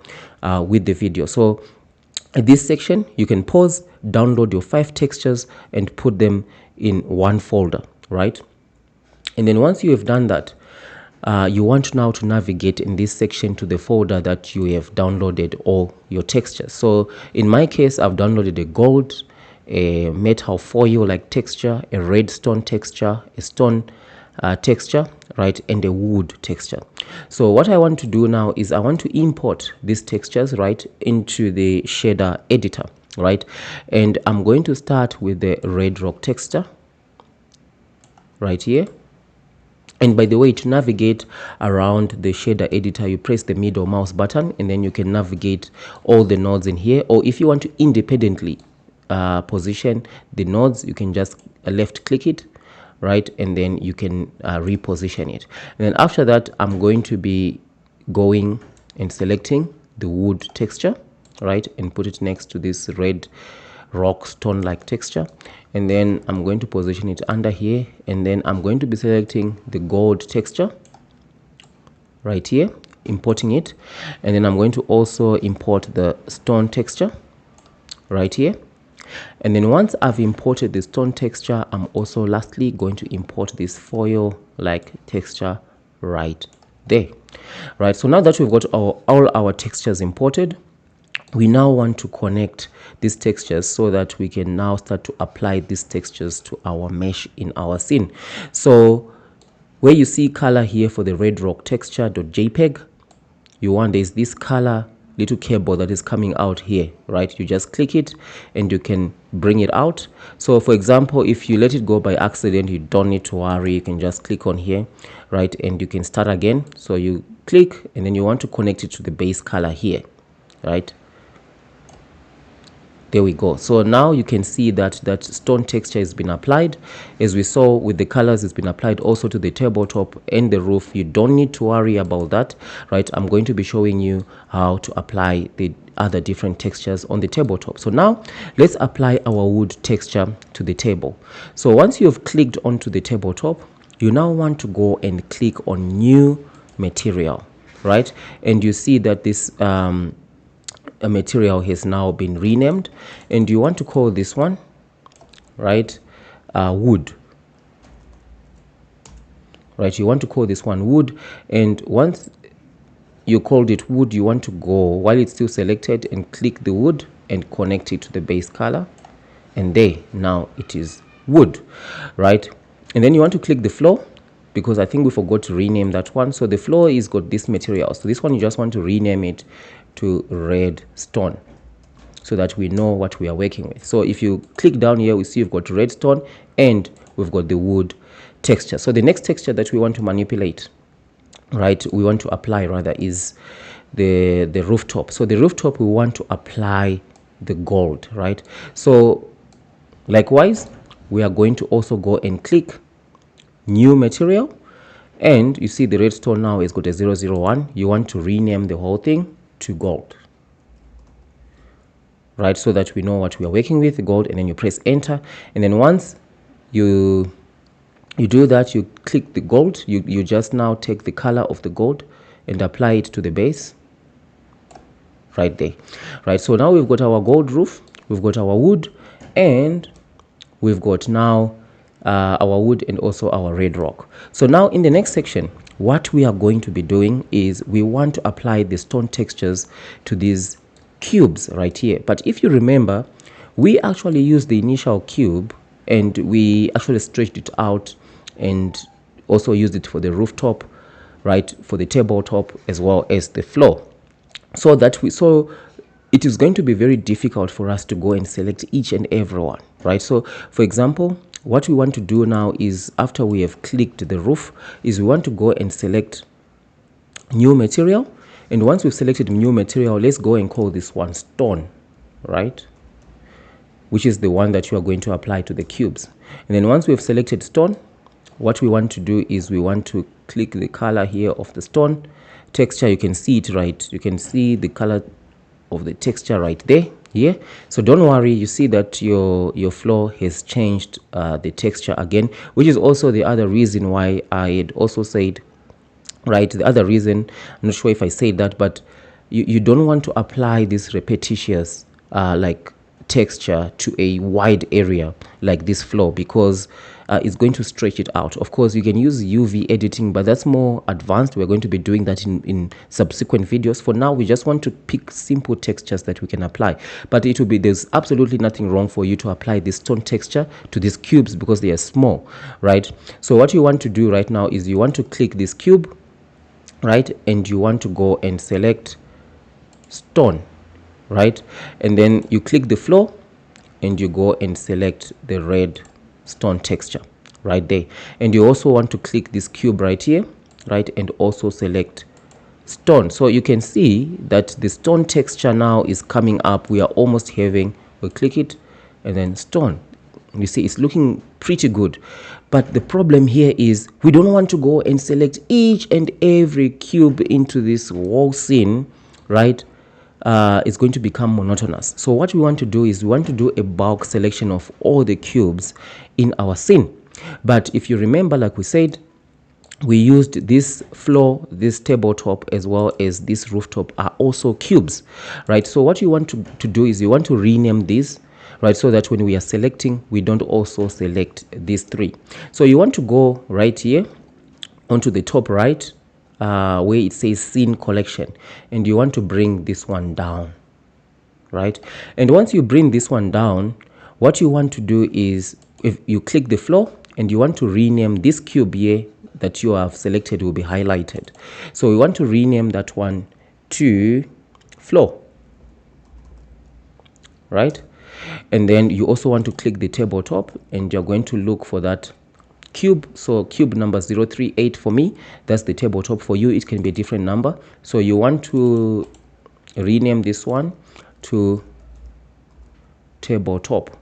with the video. So in this section, you can pause, download your 5 textures and put them in one folder, right? And then once you have done that, you want now to navigate in this section to the folder that you have downloaded all your textures. So in my case, I've downloaded a gold, a metal foil like texture, a redstone texture, a stone texture, right, and a wood texture. So what I want to do now is I want to import these textures, right, into the shader editor, right? And I'm going to start with the red rock texture right here. And by the way, to navigate around the shader editor, you press the middle mouse button, and then you can navigate all the nodes in here. Or if you want to independently position the nodes, you can just left click it, right, and then you can reposition it. And then after that, I'm going to be going and selecting the wood texture, right, and put it next to this red rock stone like texture, and then I'm going to position it under here, and then I'm going to be selecting the gold texture right here, importing it, and then I'm going to also import the stone texture right here. And then once I've imported the stone texture, I'm also lastly going to import this foil like texture right there, right? So now that we've got all our textures imported, we now want to connect these textures so that we can now start to apply these textures to our mesh in our scene. So where you see color here for the red rock texture.jpg, you want, there's this color little cable that is coming out here, right? You just click it and you can bring it out. So for example, if you let it go by accident, you don't need to worry. You can just click on here, right? And you can start again. So you click and then you want to connect it to the base color here, right? There we go. So now you can see that that stone texture has been applied. As we saw with the colors, it's been applied also to the tabletop and the roof. You don't need to worry about that, right? I'm going to be showing you how to apply the other different textures on the tabletop. So now let's apply our wood texture to the table. So once you've clicked onto the tabletop, you now want to go and click on new material, right? And you see that this a material has now been renamed, and you want to call this one, right, wood, right? You want to call this one wood, and once you called it wood, you want to go while it's still selected and click the wood and connect it to the base color, and there, now it is wood, right? And then you want to click the floor, because I think we forgot to rename that one. So the floor is got this material, so this one you just want to rename it to red stone so that we know what we are working with. So if you click down here, we see we've got red stone and we've got the wood texture. So the next texture that we want to manipulate, right, we want to apply rather, is the rooftop. So the rooftop, we want to apply the gold, right? So likewise, we are going to also go and click new material, and you see the redstone now is got a 001. You want to rename the whole thing to gold, right, so that we know what we are working with, gold. And then you press enter, and then once you do that, you click the gold, you just now take the color of the gold and apply it to the base right there, right? So now we've got our gold roof, we've got our wood, and we've got now our wood and also our red rock. So now in the next section, what we are going to be doing is we want to apply the stone textures to these cubes right here. But if you remember, we actually used the initial cube and we actually stretched it out and also used it for the rooftop, right, for the tabletop as well as the floor. So it is going to be very difficult for us to go and select each and every one, right? So for example, what we want to do now is, after we have clicked the roof, is we want to go and select new material. And once we've selected new material, let's go and call this one stone, right, which is the one that you are going to apply to the cubes. And then once we've selected stone, what we want to do is we want to click the color here of the stone texture. You can see it, right? You can see the color of the texture right there. Yeah, so don't worry, you see that your floor has changed the texture again, which is also the other reason why I had also said, right, the other reason, I'm not sure if I said that, but you don't want to apply this repetitious like texture to a wide area like this floor, because it's going to stretch it out. Of course, you can use UV editing, but that's more advanced. We're going to be doing that in subsequent videos. For now, we just want to pick simple textures that we can apply. But it will be, there's absolutely nothing wrong for you to apply this stone texture to these cubes because they are small, right? So what you want to do right now is you want to click this cube, right, and you want to go and select stone, right, and then you click the floor and you go and select the red stone texture right there, and you also want to click this cube right here, right, and also select stone. So you can see that the stone texture now is coming up. We are almost having, we'll click it and then stone. You see it's looking pretty good, but the problem here is we don't want to go and select each and every cube into this wall scene, right? It's going to become monotonous. So what we want to do is we want to do a bulk selection of all the cubes in our scene. But if you remember, like we said, we used this floor, this tabletop, as well as this rooftop are also cubes, right? So what you want to do is you want to rename these, right, so that when we are selecting, we don't also select these three. So you want to go right here onto the top right, where it says scene collection, and you want to bring this one down, right? And once you bring this one down, what you want to do is, if you click the floor and you want to rename this cube here that you have selected, will be highlighted. So we want to rename that one to floor, right? And then you also want to click the tabletop and you're going to look for that cube. So cube number 038 for me, that's the tabletop. For you, it can be a different number. So you want to rename this one to tabletop.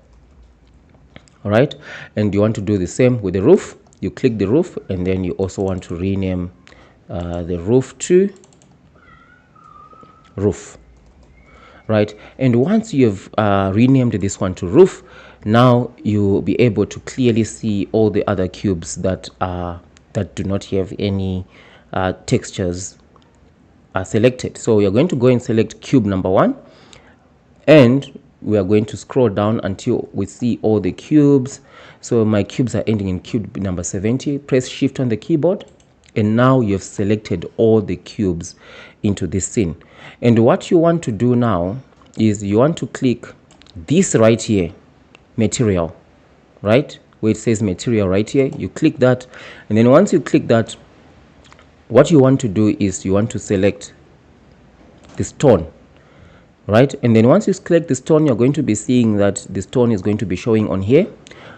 All right, and you want to do the same with the roof. You click the roof, and then you also want to rename the roof to roof, right? And once you've renamed this one to roof, now you'll be able to clearly see all the other cubes that do not have any textures selected. So you're going to go and select cube number 1, and we are going to scroll down until we see all the cubes. So my cubes are ending in cube number 70. Press shift on the keyboard, and now you've selected all the cubes into this scene. And what you want to do now is you want to click this right here, material, right where it says material right here. You click that, and then once you click that, what you want to do is you want to select the stone, right? And then once you select the stone, you're going to be seeing that the stone is going to be showing on here,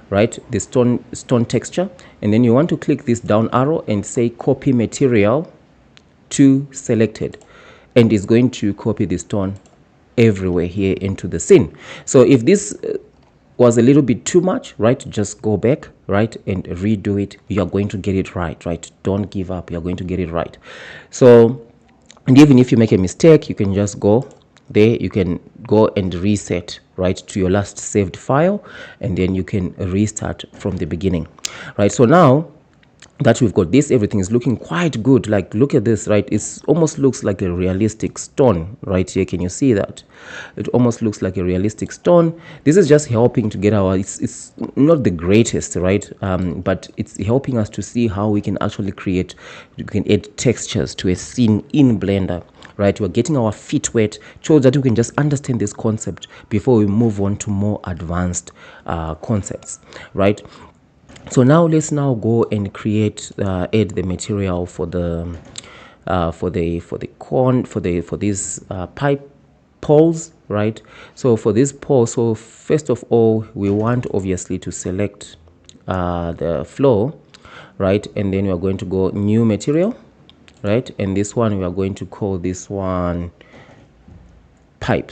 right? The stone texture. And then you want to click this down arrow and say copy material to selected, and it's going to copy the stone everywhere here into the scene. So if this was a little bit too much, right, just go back, right, and redo it. You're going to get it right, right? Don't give up. You're going to get it right. So, and even if you make a mistake, you can just go there. You can go and reset, right, to your last saved file, and then you can restart from the beginning, right? So now that we've got this, everything is looking quite good. Like, look at this, right? It almost looks like a realistic stone right here. Can you see that? It almost looks like a realistic stone. This is just helping to get it's not the greatest, right? But it's helping us to see how we can actually we can add textures to a scene in Blender, right? We're getting our feet wet so that we can just understand this concept before we move on to more advanced concepts, right? So now let's now go and create add the material for these pipe poles, right? So for this pole, so first of all, we want obviously to select the floor, right? And then we are going to go new material, right? And this one we are going to call this one pipe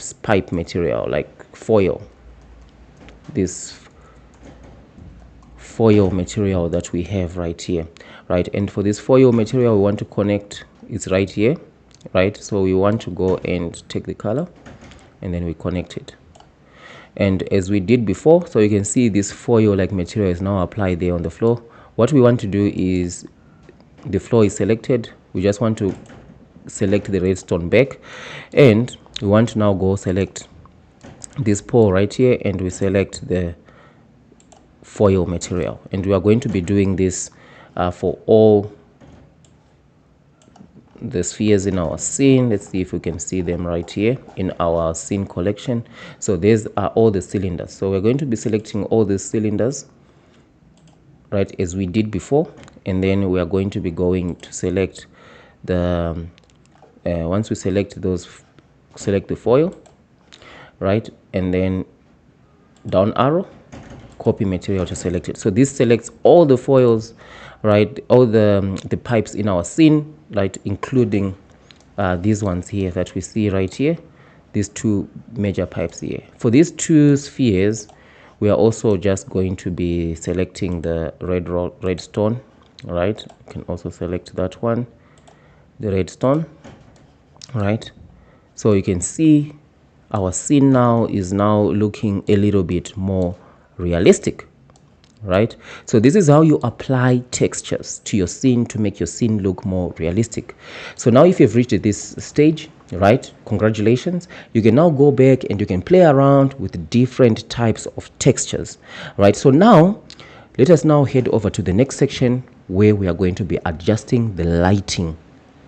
material, like foil. This foil material that we have right here, right? And for this foil material, we want to connect, it's right here, right? So we want to go and take the color, and then we connect it. And as we did before, so you can see this foil like material is now applied there on the floor. What we want to do is, the floor is selected, we just want to select the redstone back, and we want to now go select this pole right here, and we select the foil material, and we are going to be doing this for all the spheres in our scene. Let's see if we can see them right here in our scene collection. So these are all the cylinders. So we're going to be selecting all the cylinders, right, as we did before, and then we are going to be going to select the once we select those, select the foil, right, and then down arrow, copy material to select it. So this selects all the foils, right, all the pipes in our scene, right, including these ones here that we see right here, these two major pipes here. For these two spheres, we are also just going to be selecting the redstone, right? You can also select that one, the redstone, right? So you can see our scene now is now looking a little bit more realistic, right? So this is how you apply textures to your scene to make your scene look more realistic. So now if you've reached this stage, right, congratulations, you can now go back and you can play around with different types of textures, right? So now let us now head over to the next section where we are going to be adjusting the lighting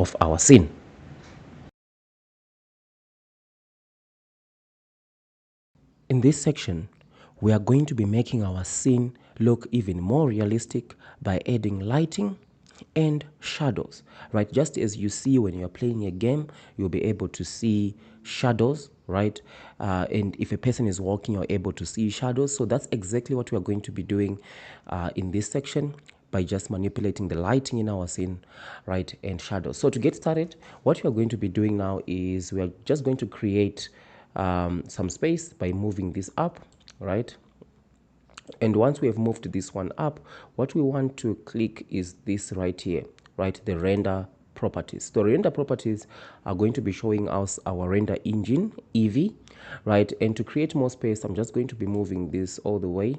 of our scene. In this section, we are going to be making our scene look even more realistic by adding lighting and shadows, right? Just as you see when you're playing a game, you'll be able to see shadows, right? And if a person is walking, you're able to see shadows. So that's exactly what we are going to be doing in this section by just manipulating the lighting in our scene, right, and shadows. So to get started, what we are going to be doing now is we are just going to create some space by moving this up, right? And once we have moved this one up, what we want to click is this right here, right? The render properties. The render properties are going to be showing us our render engine, Eevee, right? And to create more space, I'm just going to be moving this all the way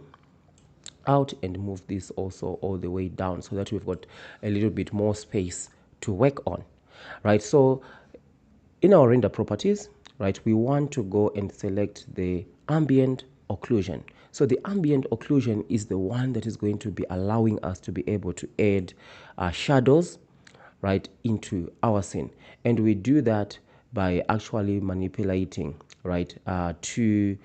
out and move this also all the way down so that we've got a little bit more space to work on, right? So in our render properties, right, we want to go and select the ambient occlusion. So the ambient occlusion is the one that is going to be allowing us to be able to add shadows, right, into our scene. And we do that by actually manipulating, right, two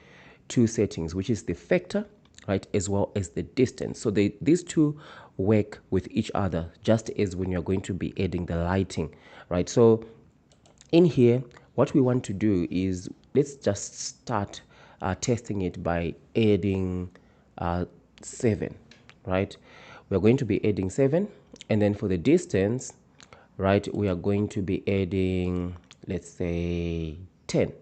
settings, which is the factor, right, as well as the distance. So these two work with each other, just as when you're going to be adding the lighting, right? So in here, what we want to do is let's just start testing it by adding 7, right? We're going to be adding 7, and then for the distance, right, we are going to be adding, let's say, 10.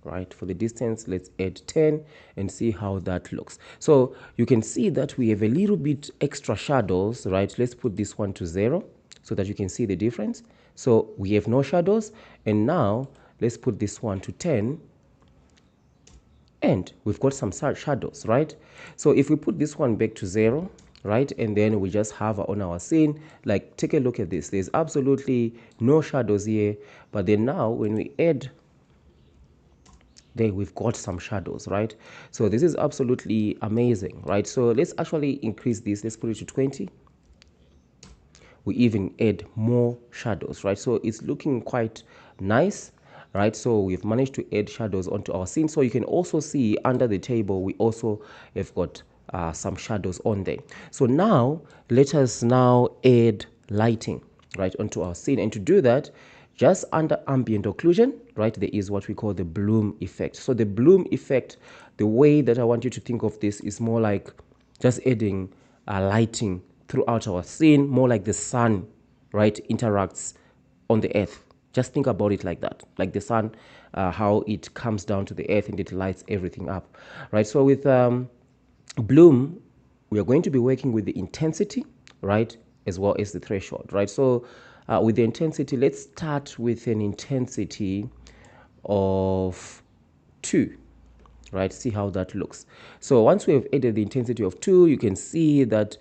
Right, for the distance, let's add 10 and see how that looks. So you can see that we have a little bit extra shadows, right? Let's put this one to 0 so that you can see the difference. So we have no shadows, and now let's put this one to 10 and we've got some shadows, right? So if we put this one back to 0, right, and then we just hover on our scene, like, take a look at this. There's absolutely no shadows here, but then now when we add, there we've got some shadows, right? So this is absolutely amazing, right? So let's actually increase this. Let's put it to 20. We even add more shadows, right? So it's looking quite nice, right? So we've managed to add shadows onto our scene. So you can also see under the table, we also have got some shadows on there. So now let us now add lighting, right, onto our scene. And to do that, just under ambient occlusion, right, there is what we call the bloom effect. So the bloom effect, the way that I want you to think of this is more like just adding lighting throughout our scene, more like the sun, right, interacts on the earth. Just think about it like that, like the sun, how it comes down to the earth and it lights everything up, right? So with bloom, we are going to be working with the intensity, right, as well as the threshold, right? So with the intensity, let's start with an intensity of 2, right? See how that looks. So once we have added the intensity of 2, you can see that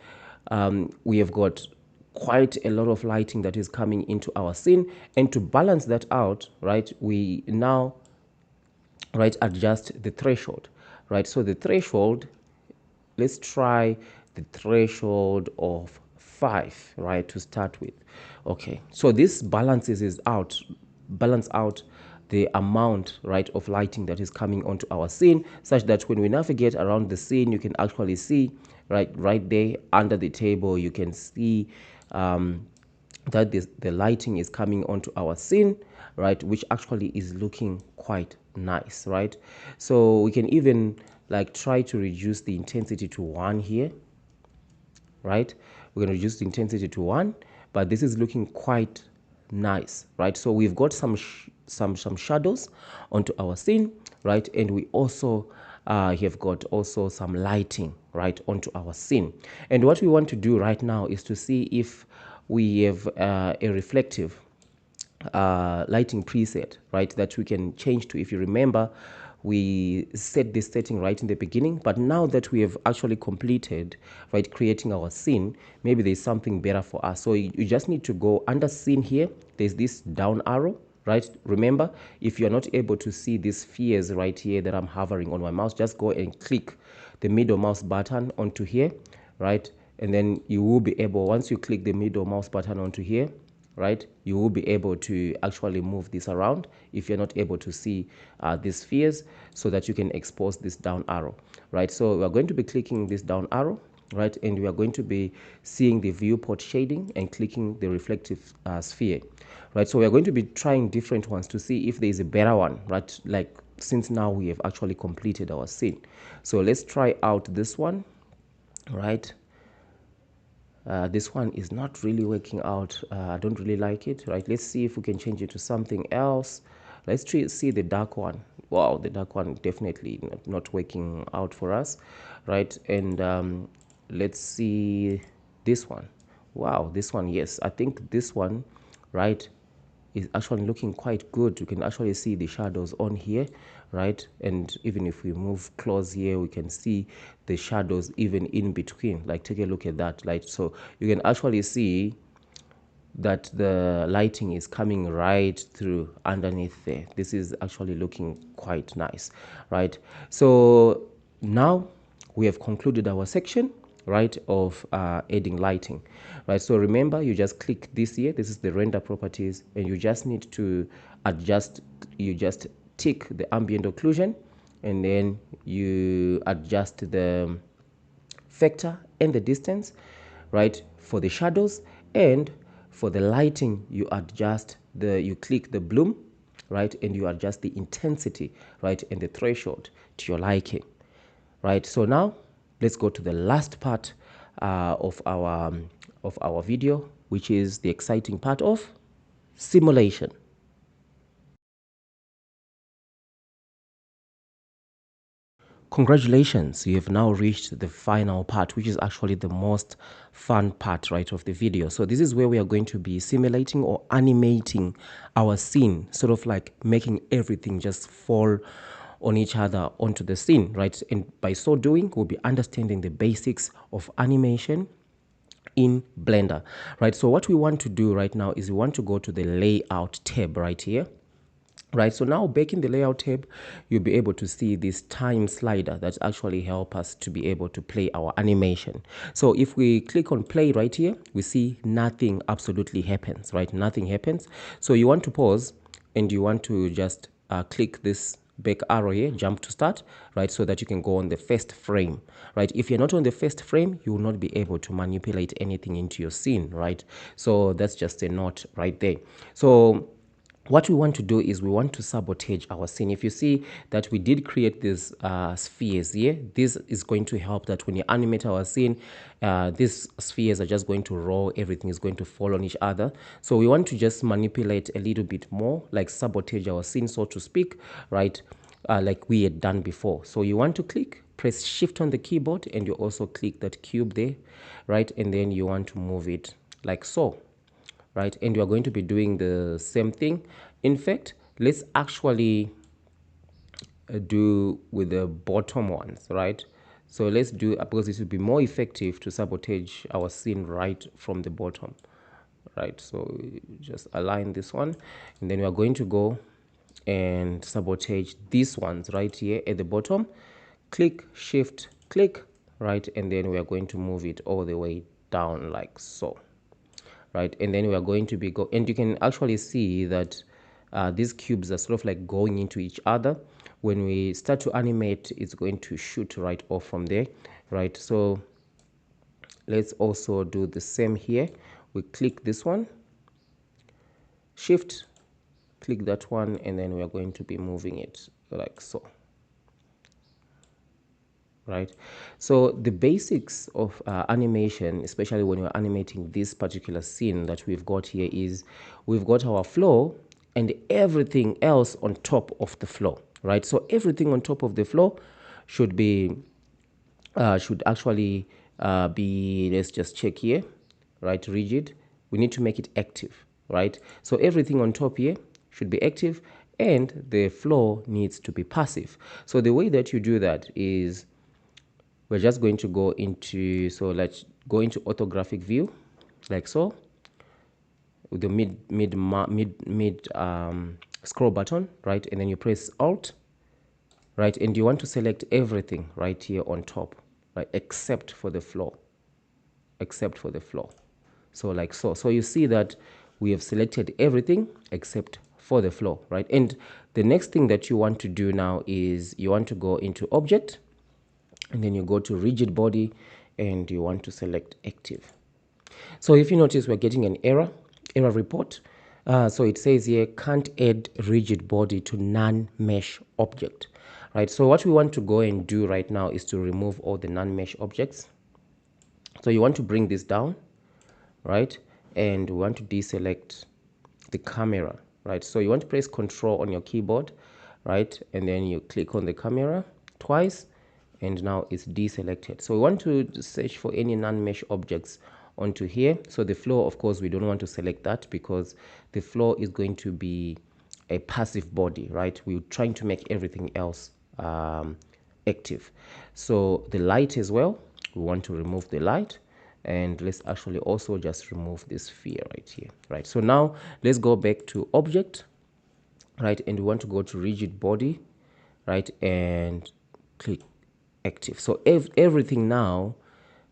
we have got quite a lot of lighting that is coming into our scene. And to balance that out, right, we now, right, adjust the threshold, right? So the threshold, let's try the threshold of 5, right, to start with. Okay, so this balance out the amount, right, of lighting that is coming onto our scene, such that when we navigate around the scene, you can actually see, right there under the table, you can see that the lighting is coming onto our scene, right, which actually is looking quite nice, right? So we can even like try to reduce the intensity to 1 here, right? We're going to reduce the intensity to 1, but this is looking quite nice, right? So we've got some shadows onto our scene, right? And we also have got also some lighting, right, onto our scene. And what we want to do right now is to see if we have a reflective lighting preset, right, that we can change to. If you remember, we set this setting right in the beginning, but now that we have actually completed, right, creating our scene, maybe there's something better for us. So you just need to go under scene here. There's this down arrow, right? Remember, if you're not able to see these spheres right here that I'm hovering on my mouse, just go and click the middle mouse button onto here, right? And then you will be able, once you click the middle mouse button onto here, right, you will be able to actually move this around if you're not able to see these spheres, so that you can expose this down arrow, right? So we are going to be clicking this down arrow, right, and we are going to be seeing the viewport shading and clicking the reflective sphere, right? So we are going to be trying different ones to see if there is a better one, right? Like, since now we have actually completed our scene. So let's try out this one, right? This one is not really working out. I don't really like it, right? Let's see if we can change it to something else. Let's see the dark one. Wow, the dark one definitely not working out for us, right? And let's see this one. Wow, this one, yes, I think this one, right, is actually looking quite good. You can actually see the shadows on here, right? And even if we move close here, we can see the shadows even in between. Like, take a look at that, right? So you can actually see that the lighting is coming right through underneath there. This is actually looking quite nice, right? So now we have concluded our section, right, of adding lighting, right? So remember, you just click this here. This is the render properties, and you just need to adjust. You just tick the ambient occlusion, and then you adjust the vector and the distance, right, for the shadows. And for the lighting, you click the bloom, right, and you adjust the intensity, right, and the threshold to your liking, right? So now let's go to the last part of our video, which is the exciting part of simulation. Congratulations, you have now reached the final part, which is actually the most fun part, right, of the video. So this is where we are going to be simulating or animating our scene, sort of like making everything just fall on each other onto the scene, right? And by so doing, we'll be understanding the basics of animation in Blender, right? So what we want to do right now is we want to go to the layout tab right here. Right, so now back in the layout tab, you'll be able to see this time slider that actually help us to be able to play our animation. So if we click on play right here, we see nothing absolutely happens, right? Nothing happens. So you want to pause and you want to just click this back arrow here, jump to start, right, so that you can go on the first frame, right? If you're not on the first frame, you will not be able to manipulate anything into your scene, right? So that's just a note right there. So what we want to do is we want to sabotage our scene. If you see that we did create these spheres here, this is going to help that when you animate our scene, these spheres are just going to roll, everything is going to fall on each other. So we want to just manipulate a little bit more, like sabotage our scene, so to speak, right? Like we had done before. So you want to press shift on the keyboard, and you also click that cube there, right? And then you want to move it like so, right? And you are going to be doing the same thing. In fact, let's actually do with the bottom ones, right? So let's do, because this will be more effective to sabotage our scene right from the bottom, right? So just align this one, and then we are going to go and sabotage these ones right here at the bottom. Click, shift, click, right? And then we are going to move it all the way down like so, right? And then we are going to be and you can actually see that these cubes are sort of like going into each other. When we start to animate, it's going to shoot right off from there, right? So let's also do the same here. We click this one, shift, click that one, and then we are going to be moving it like so, right? So the basics of animation, especially when you're animating this particular scene that we've got here, is we've got our flow and everything else on top of the flow, right? So everything on top of the flow should be should actually be, let's just check here, right? Rigid. We need to make it active, right? So everything on top here should be active, and the flow needs to be passive. So the way that you do that is we're just going to go into, so let's go into orthographic view like so, with the mid scroll button, right? And then you press alt, right? And you want to select everything right here on top, right? Except for the floor, except for the floor. So like so. So you see that we have selected everything except for the floor, right? And the next thing that you want to do now is you want to go into object, and then you go to rigid body, and you want to select active. So if you notice, we're getting an error report. So it says here, can't add rigid body to non-mesh object, right? So what we want to go and do right now is to remove all the non-mesh objects. So you want to bring this down, right? And we want to deselect the camera, right? So you want to press Control on your keyboard, right? And then you click on the camera twice, and now it's deselected. So we want to search for any non-mesh objects onto here. So the floor, of course, we don't want to select that because the floor is going to be a passive body, right? We're trying to make everything else active. So the light as well, we want to remove the light, and let's actually also just remove this sphere right here, right? So now let's go back to object, right? And we want to go to rigid body, right? And click active. So everything now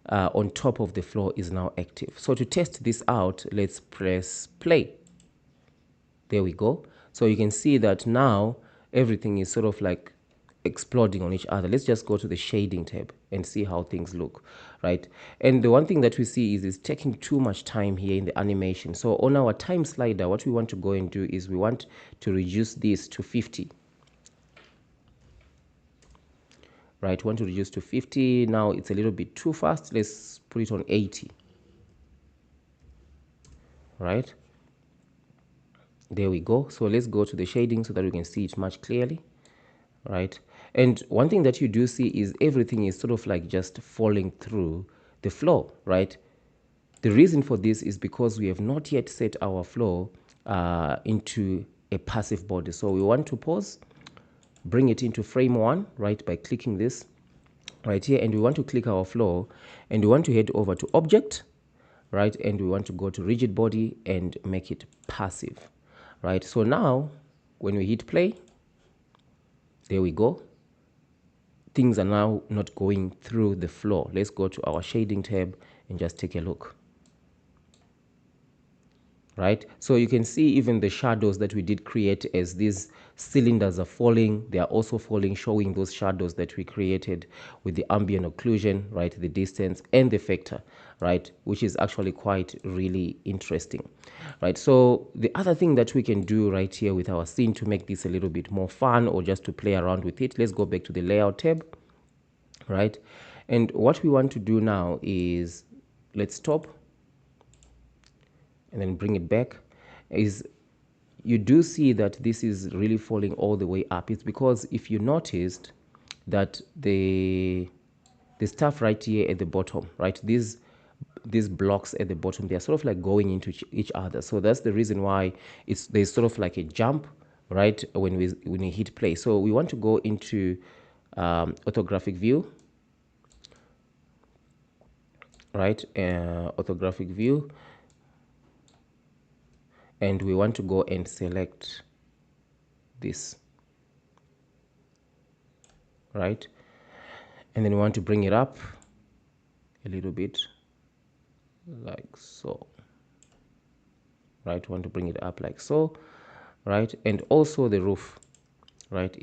on top of the floor is now active. So to test this out, let's press play. There we go. So you can see that now everything is sort of like exploding on each other. Let's just go to the shading tab and see how things look, right? And the one thing that we see is it's taking too much time here in the animation. So on our time slider, what we want to go and do is we want to reduce this to 50. Right, want to reduce to 50. Now it's a little bit too fast. Let's put it on 80. Right, there we go. So let's go to the shading so that we can see it much clearly. Right, and one thing that you do see is everything is sort of like just falling through the floor, right? The reason for this is because we have not yet set our floor into a passive body. So we want to pause, bring it into frame 1, right, by clicking this right here, and we want to click our floor, and we want to head over to object, right, and we want to go to rigid body and make it passive, right? So now when we hit play, there we go, things are now not going through the floor. Let's go to our shading tab and just take a look. Right, so you can see even the shadows that we did create as these cylinders are falling, they are also falling, showing those shadows that we created with the ambient occlusion, right, the distance and the factor, right, which is actually quite really interesting, right? So the other thing that we can do right here with our scene to make this a little bit more fun, or just to play around with it, let's go back to the layout tab, right? And what we want to do now is, let's stop and then bring it back. Is you do see that this is really falling all the way up. It's because if you noticed that the stuff right here at the bottom, right, these blocks at the bottom, they're sort of like going into each other. So that's the reason why there's sort of like a jump, right, when we hit play. So we want to go into orthographic view, right, orthographic view, and we want to go and select this, right, and then we want to bring it up a little bit like so, right? We want to bring it up like so, right? And also the roof, right?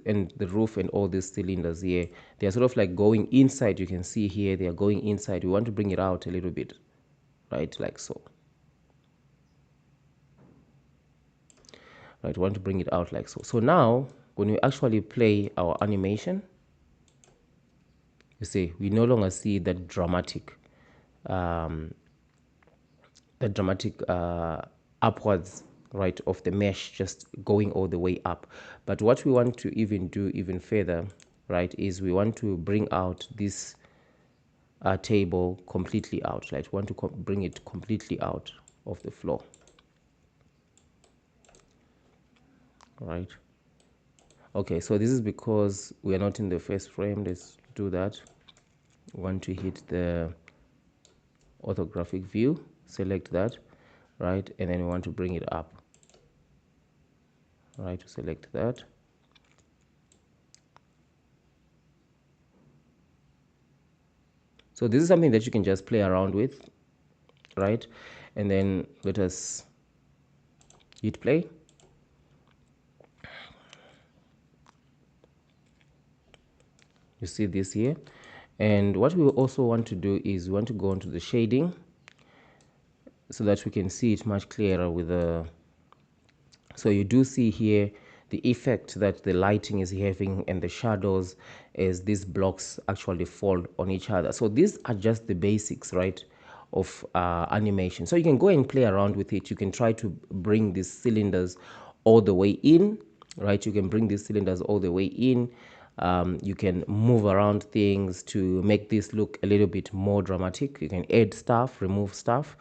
And the roof and all these cylinders here, they are sort of like going inside. You can see here they are going inside. We want to bring it out a little bit, right, like so. Right, we want to bring it out like so. So now when we actually play our animation, you see we no longer see that dramatic upwards, right, of the mesh just going all the way up. But what we want to even do even further, right, is we want to bring out this table completely out, right? We want to bring it completely out of the floor, right? Okay, so this is because we are not in the first frame. Let's do that. We want to hit the orthographic view, select that, right, and then we want to bring it up, right, to select that. So this is something that you can just play around with, right? And then let us Hit play. You see this here. And what we also want to do is we want to go into the shading so that we can see it much clearer with the. So you do see here the effect that the lighting is having and the shadows as these blocks actually fall on each other. So these are just the basics, right, of animation. So you can go and play around with it. You can try to bring these cylinders all the way in, right? You can bring these cylinders all the way in. You can move around things to make this look a little bit more dramatic. You can add stuff, remove stuff,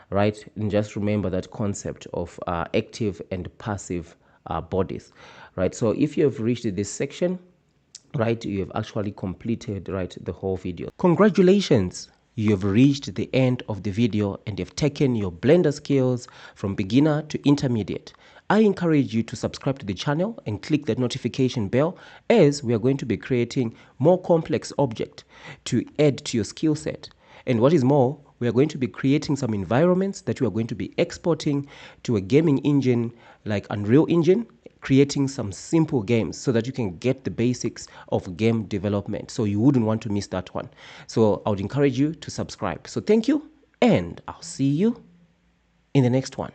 right? And just remember that concept of active and passive bodies, right? So if you have reached this section, right, you have actually completed, right, the whole video. Congratulations! You have reached the end of the video and you've taken your Blender skills from beginner to intermediate. I encourage you to subscribe to the channel and click that notification bell, as we are going to be creating more complex objects to add to your skill set. And what is more, we are going to be creating some environments that we are going to be exporting to a gaming engine like Unreal Engine, creating some simple games so that you can get the basics of game development. So you wouldn't want to miss that one. So I would encourage you to subscribe. So thank you, and I'll see you in the next one.